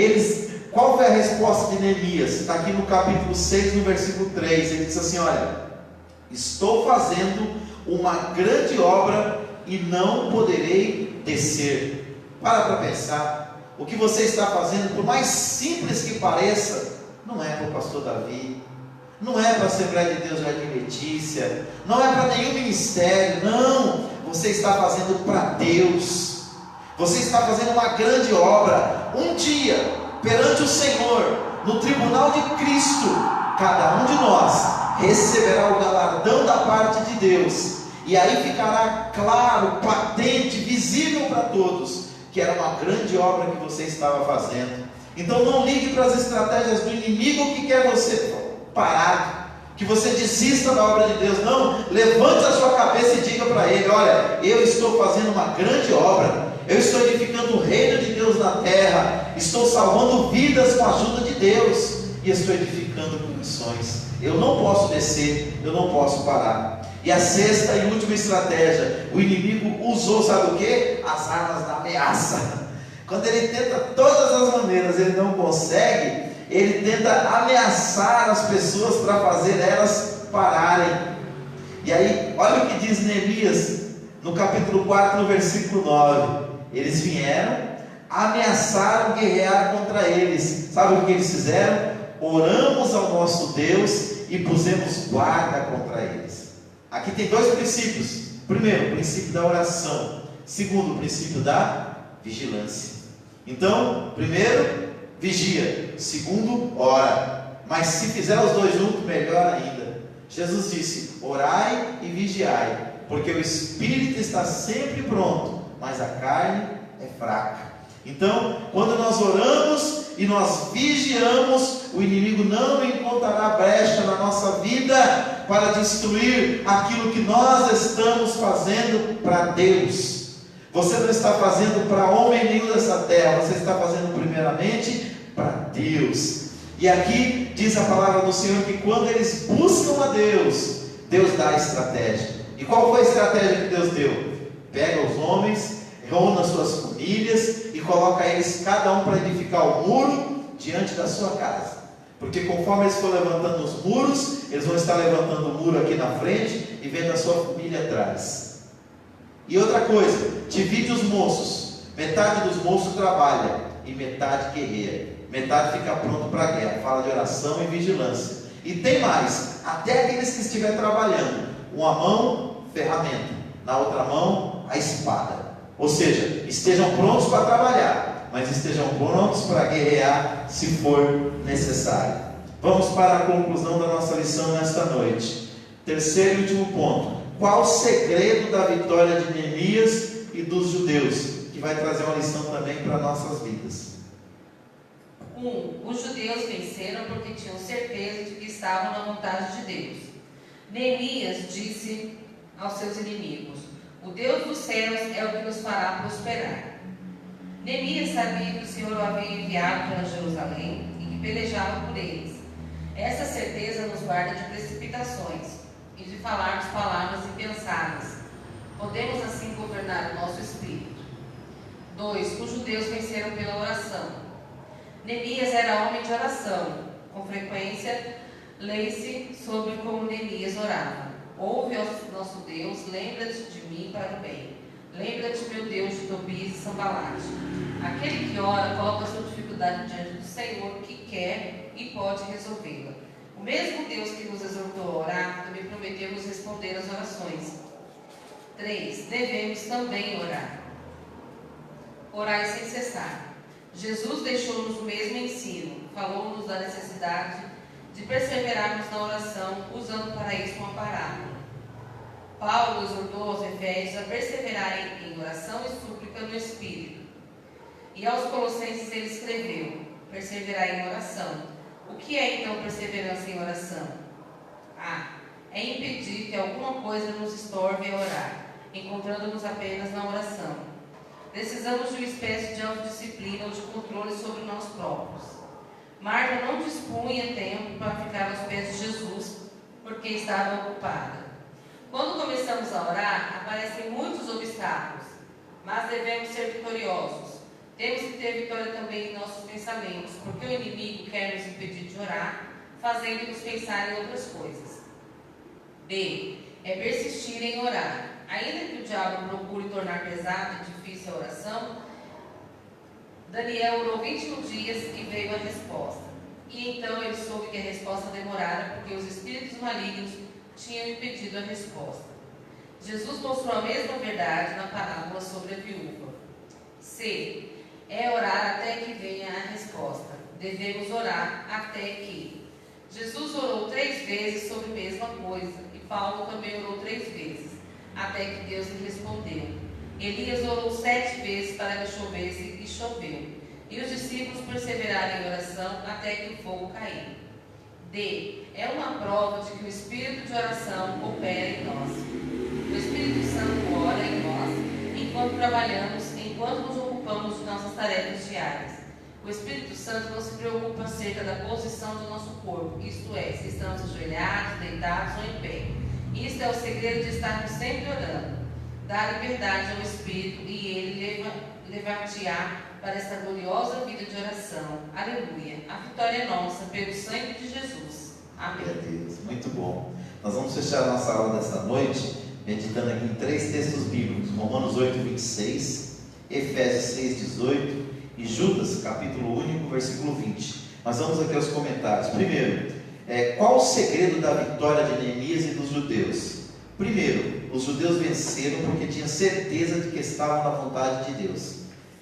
qual foi a resposta de Neemias? Está aqui no capítulo 6, no versículo 3, ele diz assim: olha, estou fazendo uma grande obra e não poderei descer. Para pensar. O que você está fazendo, por mais simples que pareça, não é para o pastor Davi, não é para a Assembleia de Deus Jardim Letícia, não é para nenhum ministério, não. Você está fazendo para Deus. Você está fazendo uma grande obra. Um dia, perante o Senhor, no tribunal de Cristo, cada um de nós receberá o galardão da parte de Deus, e aí ficará claro, patente, visível para todos, que era uma grande obra que você estava fazendo. Então não ligue para as estratégias do inimigo que quer você parar, que você desista da obra de Deus. Não, levante a sua cabeça e diga para ele: olha, eu estou fazendo uma grande obra, eu estou edificando o reino de Deus na terra, estou salvando vidas com a ajuda de Deus, e estou edificando comissões. Eu não posso descer, eu não posso parar. E a sexta e última estratégia, o inimigo usou, sabe o que? As armas da ameaça. Quando ele tenta todas as maneiras, ele não consegue, ele tenta ameaçar as pessoas para fazer elas pararem. E aí, olha o que diz Neemias no capítulo 4, no versículo 9. Eles vieram, ameaçaram guerrear contra eles. Sabe o que eles fizeram? Oramos ao nosso Deus e pusemos guarda contra eles. Aqui tem 2 princípios. Primeiro, o princípio da oração. Segundo, o princípio da vigilância. Então, primeiro, vigia. Segundo, ora. Mas se fizer os 2 juntos, melhor ainda. Jesus disse: orai e vigiai, porque o espírito está sempre pronto, mas a carne é fraca. Então, quando nós oramos e nós vigiamos, o inimigo não encontrará brecha na nossa vida para destruir aquilo que nós estamos fazendo para Deus. Você não está fazendo para homem nenhum dessa terra, você está fazendo primeiramente para Deus. E aqui diz a palavra do Senhor que quando eles buscam a Deus, Deus dá a estratégia. E qual foi a estratégia que Deus deu? Pega os homens, reúne as suas famílias e coloca eles, cada um, para edificar o muro diante da sua casa. Porque conforme eles for levantando os muros, eles vão estar levantando o muro aqui na frente e vendo a sua família atrás. E outra coisa, divide os moços. Metade dos moços trabalha e metade guerreia. Metade fica pronto para a guerra. Fala de oração e vigilância. E tem mais, até aqueles que estiver trabalhando, uma mão, ferramenta, na outra mão, a espada. Ou seja, estejam prontos para trabalhar, mas estejam prontos para guerrear se for necessário. Vamos para a conclusão da nossa lição nesta noite. Terceiro e último ponto: qual o segredo da vitória de Neemias e dos judeus? Que vai trazer uma lição também para nossas vidas. 1. Os judeus venceram porque tinham certeza de que estavam na vontade de Deus. Neemias disse aos seus inimigos: o Deus dos céus é o que nos fará prosperar. Neemias sabia que o Senhor o havia enviado para Jerusalém e que pelejava por eles. Essa certeza nos guarda de precipitações e de falarmos palavras impensadas. Podemos assim governar o nosso espírito. 2. Os judeus venceram pela oração. Neemias era homem de oração. Com frequência, lê-se sobre como Neemias orava. Ouve, ó nosso Deus, lembra-te de mim para o bem. Lembra-te, meu Deus, de Tobias e Sambalate. Aquele que ora coloca a sua dificuldade diante do Senhor, que quer e pode resolvê-la. O mesmo Deus que nos exortou a orar, também prometeu nos responder às orações. 3. Devemos também orar. Orai sem cessar. Jesus deixou-nos o mesmo ensino, falou-nos da necessidade de perseverarmos na oração, usando para isso uma parábola. Paulo exortou aos Efésios a perseverarem em oração e súplica no Espírito. E aos Colossenses ele escreveu: perseverai em oração. O que é então perseverança em oração? É impedir que alguma coisa nos estorve a orar, encontrando-nos apenas na oração. Precisamos de uma espécie de autodisciplina ou de controle sobre nós próprios. Marta não dispunha tempo para ficar aos pés de Jesus, porque estava ocupada. Quando começamos a orar, aparecem muitos obstáculos, mas devemos ser vitoriosos. Temos que ter vitória também em nossos pensamentos, porque o inimigo quer nos impedir de orar, fazendo-nos pensar em outras coisas. B. É persistir em orar. Ainda que o diabo procure tornar pesada e difícil a oração, Daniel orou 21 dias e veio a resposta. E então ele soube que a resposta demorara, porque os espíritos malignos tinham impedido a resposta. Jesus mostrou a mesma verdade na parábola sobre a viúva. C. É orar até que venha a resposta. Devemos orar até que. Jesus orou 3 vezes sobre a mesma coisa, e Paulo também orou 3 vezes, até que Deus lhe respondeu. Elias orou 7 vezes para que chovesse, e choveu. E os discípulos perseveraram em oração até que o fogo cair. D. É uma prova de que o espírito de oração opera em nós. O Espírito Santo ora em nós enquanto trabalhamos, enquanto nos ocupamos de nossas tarefas diárias. O Espírito Santo não se preocupa acerca da posição do nosso corpo, isto é, se estamos ajoelhados, deitados ou em pé. Isto é o segredo de estarmos sempre orando. Dá liberdade ao Espírito e ele levar-te-á para esta gloriosa vida de oração. Aleluia. A vitória é nossa pelo sangue de Jesus. Amém. Glória a Deus. Muito bom. Nós vamos fechar a nossa aula desta noite meditando aqui em 3 textos bíblicos: Romanos 8, 26, Efésios 6, 18 e Judas, capítulo único, versículo 20. Mas vamos aqui aos comentários. Primeiro, qual o segredo da vitória de Neemias e dos judeus? Primeiro, os judeus venceram porque tinham certeza de que estavam na vontade de Deus.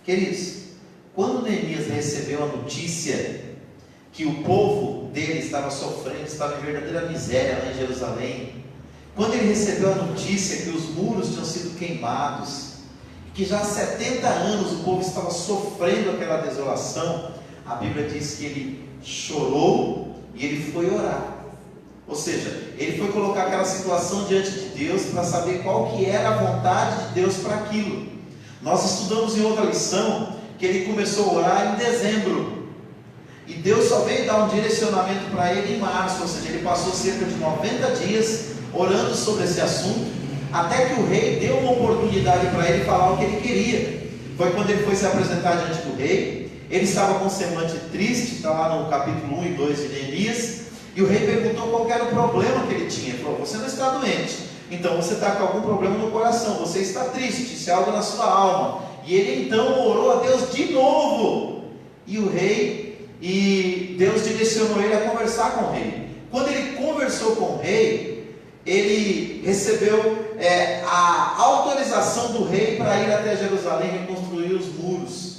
Queridos, quando Neemias recebeu a notícia que o povo dele estava sofrendo, estava em verdadeira miséria lá em Jerusalém, quando ele recebeu a notícia que os muros tinham sido queimados, que já há 70 anos o povo estava sofrendo aquela desolação, a Bíblia diz que ele chorou e ele foi orar. Ou seja, ele foi colocar aquela situação diante de Deus para saber qual que era a vontade de Deus para aquilo. Nós estudamos em outra lição que ele começou a orar em dezembro, e Deus só veio dar um direcionamento para ele em março. Ou seja, ele passou cerca de 90 dias orando sobre esse assunto, até que o rei deu uma oportunidade para ele falar o que ele queria. Foi quando ele foi se apresentar diante do rei. Ele estava com um semblante triste, está lá no capítulo 1 e 2 de Neemias, e o rei perguntou qual era o problema que ele tinha. Ele falou: você não está doente, então você está com algum problema no coração, você está triste, isso é algo na sua alma. E ele então orou a Deus de novo, e Deus direcionou ele a conversar com o rei. Quando ele conversou com o rei, ele recebeu a autorização do rei para ir até Jerusalém e reconstruir os muros.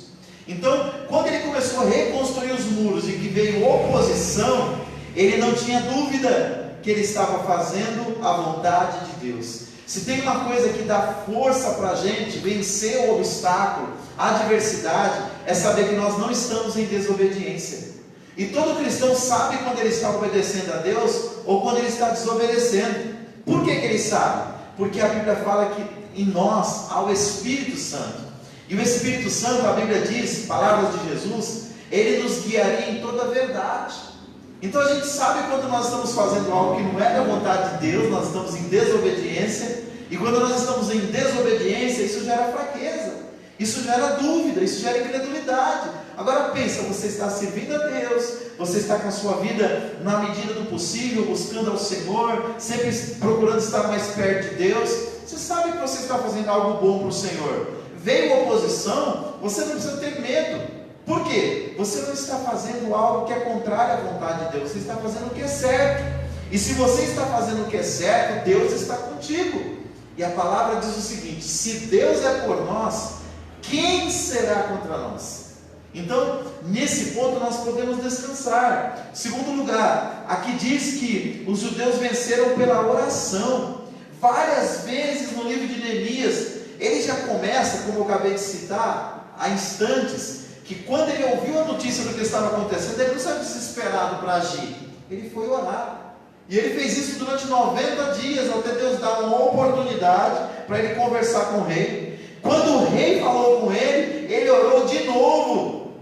Então, quando ele começou a reconstruir os muros e que veio oposição, ele não tinha dúvida que ele estava fazendo a vontade de Deus. Se tem uma coisa que dá força para a gente vencer o obstáculo, a adversidade, é saber que nós não estamos em desobediência. E todo cristão sabe quando ele está obedecendo a Deus ou quando ele está desobedecendo. Por que ele sabe? Porque a Bíblia fala que em nós há o Espírito Santo. E o Espírito Santo, a Bíblia diz, palavras de Jesus, ele nos guiaria em toda a verdade. Então a gente sabe quando nós estamos fazendo algo que não é da vontade de Deus, nós estamos em desobediência. E quando nós estamos em desobediência, isso gera fraqueza, isso gera dúvida, isso gera incredulidade. Agora pensa, você está servindo a Deus, você está com a sua vida na medida do possível, buscando ao Senhor, sempre procurando estar mais perto de Deus. você sabe que você está fazendo algo bom para o Senhor. Veio oposição, você não precisa ter medo. Por quê? Você não está fazendo algo que é contrário à vontade de Deus, você está fazendo o que é certo. E se você está fazendo o que é certo, Deus está contigo. E a palavra diz o seguinte: se Deus é por nós, quem será contra nós? Então, nesse ponto nós podemos descansar. Segundo lugar, aqui diz que os judeus venceram pela oração. Várias vezes no livro de Neemias, ele já começa, como eu acabei de citar, há instantes, que quando ele ouviu a notícia do que estava acontecendo, ele não saiu desesperado para agir, ele foi orar. E ele fez isso durante 90 dias, até Deus dar uma oportunidade para ele conversar com o rei. Quando o rei falou com ele, ele orou de novo.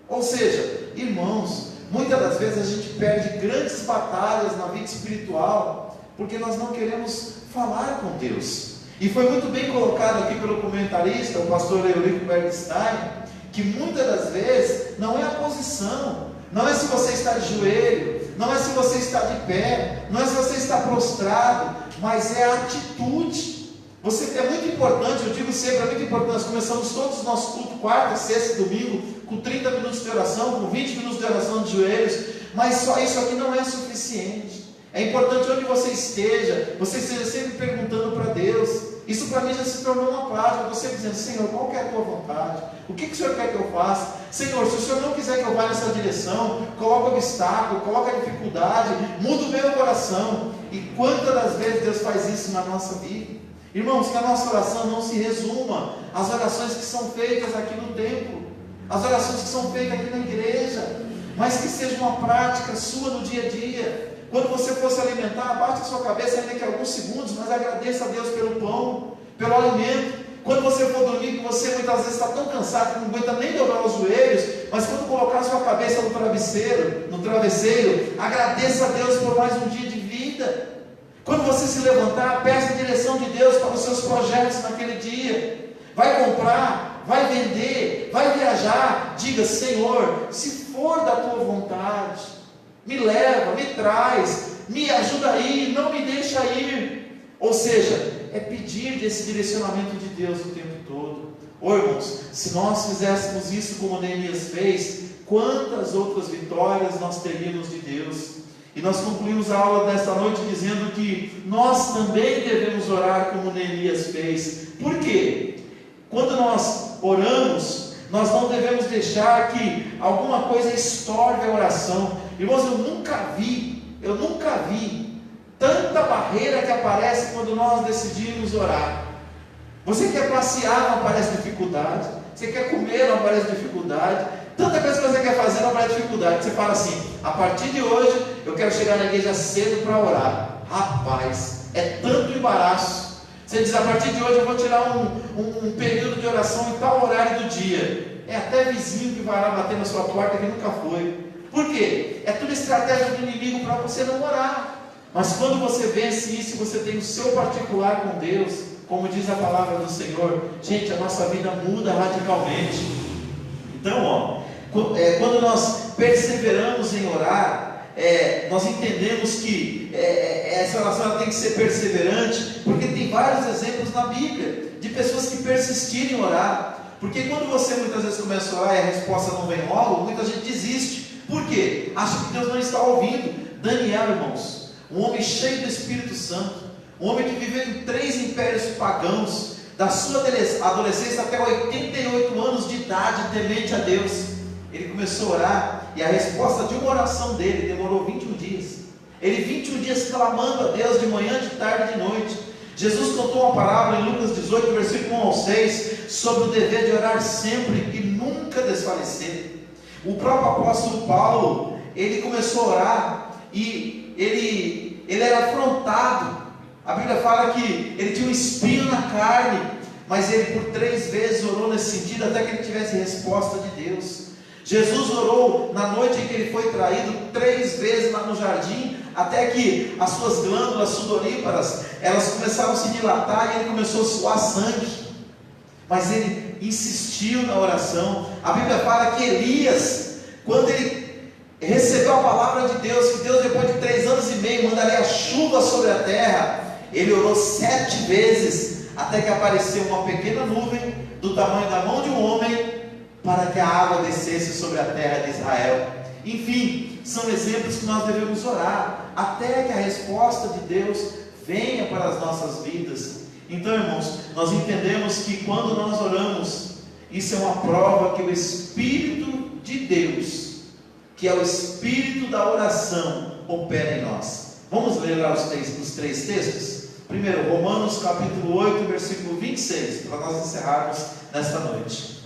Ou seja, irmãos, muitas das vezes a gente perde grandes batalhas na vida espiritual, porque nós não queremos falar com Deus. E foi muito bem colocado aqui pelo comentarista, o pastor Eurico Bergstein, que muitas das vezes não é a posição, não é se você está de joelho, não é se você está de pé, não é se você está prostrado, mas é a atitude. É muito importante, eu digo sempre, é muito importante. Nós começamos todos os nossos cultos, quarta, sexta e domingo, com 30 minutos de oração, com 20 minutos de oração de joelhos, mas só isso aqui não é suficiente. É importante onde você esteja sempre perguntando para Deus. Isso para mim já se tornou uma prática, você dizendo: Senhor, qual que é a tua vontade? O que o Senhor quer que eu faça? Senhor, se o Senhor não quiser que eu vá nessa direção, coloca obstáculo, coloca dificuldade, muda o meu coração. E quantas das vezes Deus faz isso na nossa vida? Irmãos, que a nossa oração não se resuma às orações que são feitas aqui no templo, às orações que são feitas aqui na igreja, mas que seja uma prática sua no dia a dia. Quando você for se alimentar, abaixe a sua cabeça ainda que alguns segundos, mas agradeça a Deus pelo pão, pelo alimento. Quando você for dormir, que você muitas vezes está tão cansado que não aguenta nem dobrar os joelhos, mas quando colocar a sua cabeça no travesseiro, agradeça a Deus por mais um dia de vida. Quando você se levantar, peça a direção de Deus para os seus projetos naquele dia. Vai comprar, vai vender, vai viajar, diga: Senhor, se for da tua vontade, me leva, me traz, me ajuda a ir, não me deixa ir. Ou seja, é pedir desse direcionamento de Deus o tempo todo. Irmãos, se nós fizéssemos isso como Neemias fez, quantas outras vitórias nós teríamos de Deus? E nós concluímos a aula desta noite dizendo que nós também devemos orar como Neemias fez. Por quê? Quando nós oramos, nós não devemos deixar que alguma coisa estorve a oração. Irmãos, eu nunca vi tanta barreira que aparece quando nós decidimos orar. Você quer passear, não aparece dificuldade. Você quer comer, não aparece dificuldade. Tanta coisa que você quer fazer, não aparece dificuldade. Você fala assim: a partir de hoje eu quero chegar na igreja cedo para orar. Rapaz, é tanto embaraço. Você diz: a partir de hoje eu vou tirar um período de oração em tal horário do dia. É até vizinho que vai lá bater na sua porta que nunca foi. Por quê? É tudo estratégia do inimigo para você não orar. Mas quando você vence isso, você tem o seu particular com Deus, como diz a palavra do Senhor, gente, a nossa vida muda radicalmente. Então, quando nós perseveramos em orar, nós entendemos que essa oração ela tem que ser perseverante, porque tem vários exemplos na Bíblia de pessoas que persistiram em orar. Porque quando você muitas vezes começa a orar e a resposta não vem logo, muita gente desiste. Por quê? Acha que Deus não está ouvindo. Daniel, irmãos, um homem cheio do Espírito Santo, um homem que viveu em 3 impérios pagãos, da sua adolescência até 88 anos de idade, temente a Deus, ele começou a orar, e a resposta de uma oração dele demorou 21 dias. Ele 21 dias clamando a Deus de manhã, de tarde e de noite. Jesus contou uma parábola em Lucas 18, versículo 1 ao 6, sobre o dever de orar sempre e nunca desfalecer. O próprio apóstolo Paulo, ele começou a orar, e ele era afrontado. A Bíblia fala que ele tinha um espinho na carne, mas ele por 3 vezes orou nesse sentido, até que ele tivesse resposta de Deus. Jesus orou na noite em que ele foi traído 3 vezes lá no jardim, até que as suas glândulas sudoríparas, elas começaram a se dilatar e ele começou a suar sangue. Mas ele insistiu na oração. A Bíblia fala que Elias, quando ele recebeu a palavra de Deus, que Deus depois de 3 anos e meio mandaria chuva sobre a terra, Ele orou 7 vezes, até que apareceu uma pequena nuvem, do tamanho da mão de um homem, para que a água descesse sobre a terra de Israel. Enfim, são exemplos que nós devemos orar, até que a resposta de Deus venha para as nossas vidas. Então, irmãos, nós entendemos que quando nós oramos, isso é uma prova que o Espírito de Deus, que é o Espírito da oração, opera em nós. Vamos ler lá os 3 textos? Primeiro, Romanos capítulo 8, versículo 26, para nós encerrarmos nesta noite.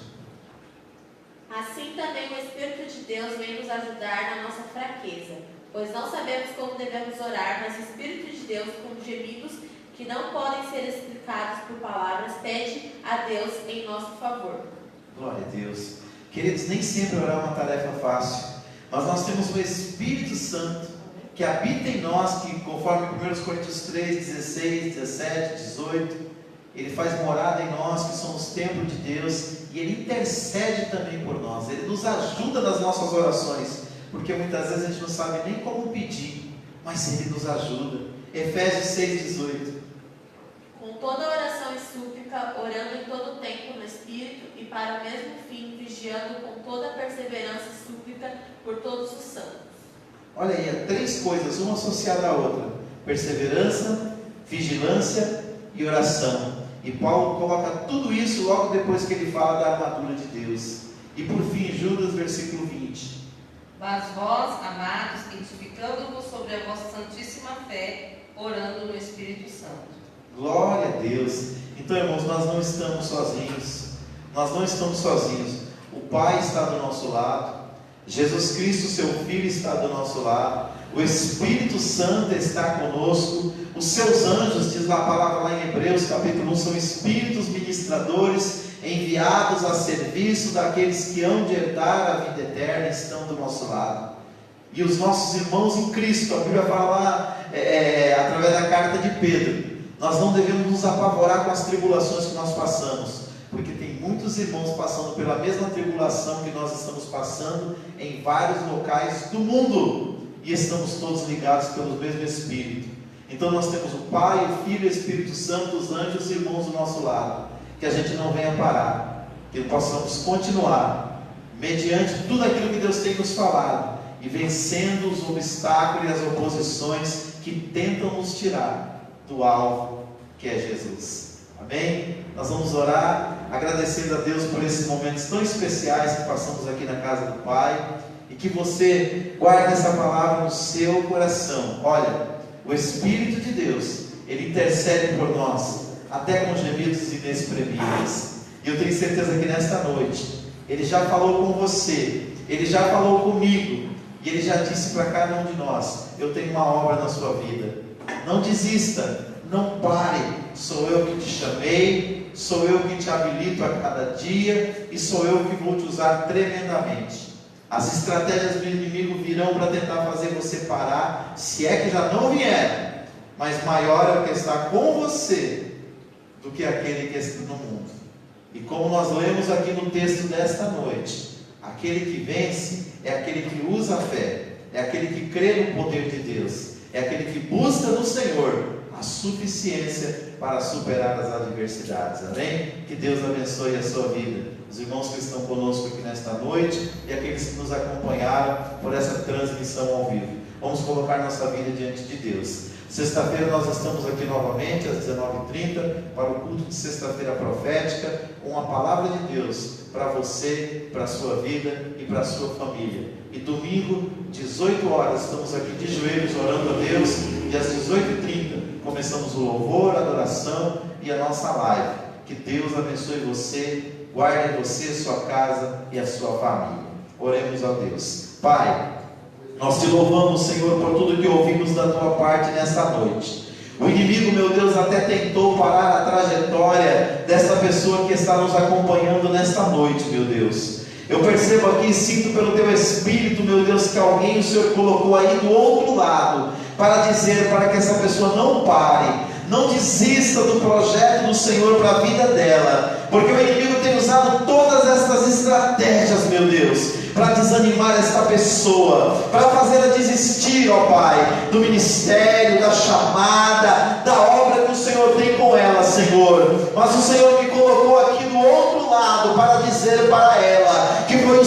Assim também o Espírito de Deus vem nos ajudar na nossa fraqueza, pois não sabemos como devemos orar, mas o Espírito de Deus, com gemidos que não podem ser explicados por palavras, pede a Deus em nosso favor. Glória a Deus. Queridos, nem sempre orar é uma tarefa fácil, mas nós temos o Espírito Santo que habita em nós, que conforme 1 Coríntios 3, 16, 17, 18, Ele faz morada em nós, que somos templo de Deus, e Ele intercede também por nós, Ele nos ajuda nas nossas orações, porque muitas vezes a gente não sabe nem como pedir, mas Ele nos ajuda. Efésios 6, 18. Com toda oração e súplica, orando em todo o tempo no Espírito, e para o mesmo fim, vigiando com toda perseverança e súplica por todos os santos. Olha aí, 3 coisas, uma associada à outra: perseverança, vigilância e oração. E Paulo coloca tudo isso logo depois que ele fala da armadura de Deus. E por fim, Judas, versículo 20. Mas vós, amados, edificando-vos sobre a vossa santíssima fé, orando no Espírito Santo. Glória a Deus. Então, irmãos, nós não estamos sozinhos. Nós não estamos sozinhos. O Pai está do nosso lado. Jesus Cristo, seu Filho, está do nosso lado. O Espírito Santo está conosco. Os seus anjos, diz lá a palavra lá em Hebreus capítulo 1, são espíritos ministradores enviados a serviço daqueles que hão de herdar a vida eterna, estão do nosso lado. E os nossos irmãos em Cristo, a Bíblia fala lá, através da carta de Pedro, nós não devemos nos apavorar com as tribulações que nós passamos, porque tem muitos irmãos passando pela mesma tribulação que nós estamos passando em vários locais do mundo, e estamos todos ligados pelo mesmo Espírito. Então nós temos o Pai, o Filho e o Espírito Santo, os anjos e irmãos do nosso lado. Que a gente não venha parar, que possamos continuar mediante tudo aquilo que Deus tem nos falado e vencendo os obstáculos e as oposições que tentam nos tirar do alvo que é Jesus. Amém? Nós vamos orar agradecendo a Deus por esses momentos tão especiais que passamos aqui na casa do Pai, e que você guarde essa palavra no seu coração. Olha, o Espírito de Deus, Ele intercede por nós até com gemidos inexprimíveis. E eu tenho certeza que nesta noite Ele já falou com você, Ele já falou comigo, e Ele já disse para cada um de nós: eu tenho uma obra na sua vida. Não desista, não pare. Sou eu que te chamei, sou eu que te habilito a cada dia, e sou eu que vou te usar tremendamente. As estratégias do inimigo virão para tentar fazer você parar, se é que já não vieram, mas maior é o que está com você do que aquele que está no mundo. E como nós lemos aqui no texto desta noite, aquele que vence é aquele que usa a fé, é aquele que crê no poder de Deus, é aquele que busca no Senhor a suficiência para superar as adversidades. Amém? Que Deus abençoe a sua vida, os irmãos que estão conosco aqui nesta noite e aqueles que nos acompanharam por essa transmissão ao vivo. Vamos colocar nossa vida diante de Deus. Sexta-feira nós estamos aqui novamente às 19h30 para o culto de sexta-feira profética, com uma palavra de Deus para você, para a sua vida e para a sua família. E domingo, 18 horas, estamos aqui de joelhos orando a Deus, e às 18h30 começamos o louvor, a adoração e a nossa live. Que Deus abençoe você, guarde você, sua casa e a sua família. Oremos a Deus. Pai, nós te louvamos, Senhor, por tudo que ouvimos da tua parte nesta noite. O inimigo, meu Deus, até tentou parar a trajetória dessa pessoa que está nos acompanhando nesta noite, meu Deus. Eu percebo aqui, sinto pelo teu Espírito, meu Deus, que alguém o Senhor colocou aí do outro lado, para dizer para que essa pessoa não pare, não desista do projeto do Senhor para a vida dela, porque o inimigo tem usado todas essas estratégias, meu Deus, para desanimar esta pessoa, para fazê-la desistir, ó Pai, do ministério, da chamada, da obra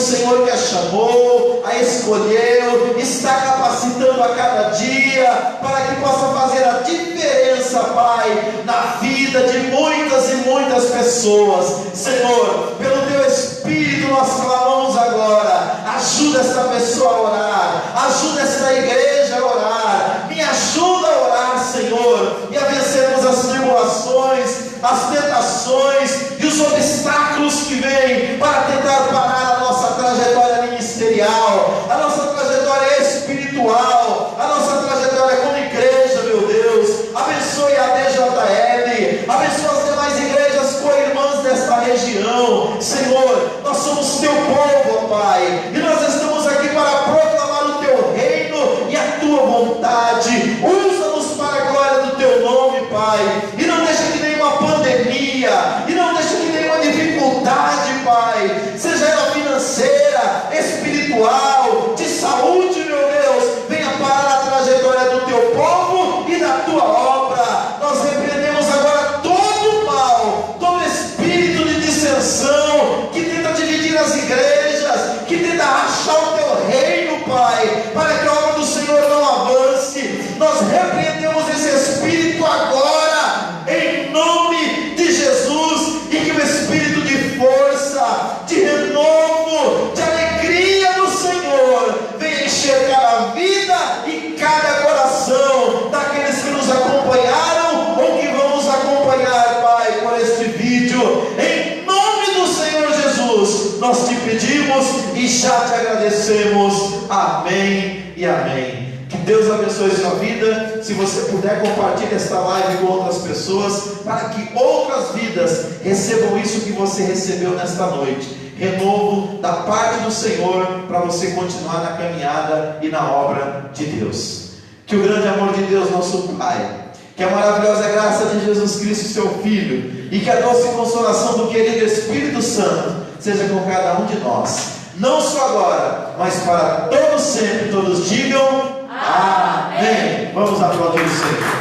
Senhor que a chamou, a escolheu, está capacitando a cada dia, para que possa fazer a diferença, Pai, na vida de muitas e muitas pessoas. Senhor, pelo Teu Espírito nós clamamos agora, ajuda esta pessoa a orar, ajuda esta igreja a orar, me ajuda a orar, Senhor, e a vencermos as tribulações, as tentações e os obstáculos que vêm para tentar parar a nossa trajetória ministerial, a nossa trajetória espiritual, a nossa trajetória como igreja, meu Deus. Abençoe a DJL, abençoe as demais igrejas co-irmãs desta região. Senhor, nós somos Teu povo, Pai, e nós estamos aqui para proclamar o Teu reino e a Tua vontade. Usa-nos para a glória do Teu nome, Pai, e não deixa que nenhuma pandemia, e não deixa que nenhuma dificuldade, Pai, seja ela financeira, espiritual, de saúde, meu Deus, venha parar a trajetória do Teu povo e da Tua obra. Nós repreendemos agora todo o mal, todo espírito de dissensão que tenta dividir as igrejas, que tenta rachar o Teu reino, Pai, para que a obra do Senhor não avance. Nós repreendemos esse espírito agora, em nome de Jesus, e que o espírito de força, de renovo, de alegria do Senhor venha encher cada vida e cada coração daqueles que nos acompanharam ou que vão nos acompanhar, Pai, por este vídeo. Em nome do Senhor Jesus, nós te pedimos e já te agradecemos. Amém e amém. Que Deus abençoe sua vida. Se você puder, compartilhe esta live com outras pessoas, para que outras vidas recebam isso que você recebeu nesta noite. Renovo da parte do Senhor, para você continuar na caminhada e na obra de Deus. Que o grande amor de Deus, nosso Pai, que a maravilhosa graça de Jesus Cristo, seu Filho, e que a doce consolação do querido Espírito Santo seja com cada um de nós, não só agora, mas para todos sempre. Todos digam amém. Vamos aplaudir o Senhor.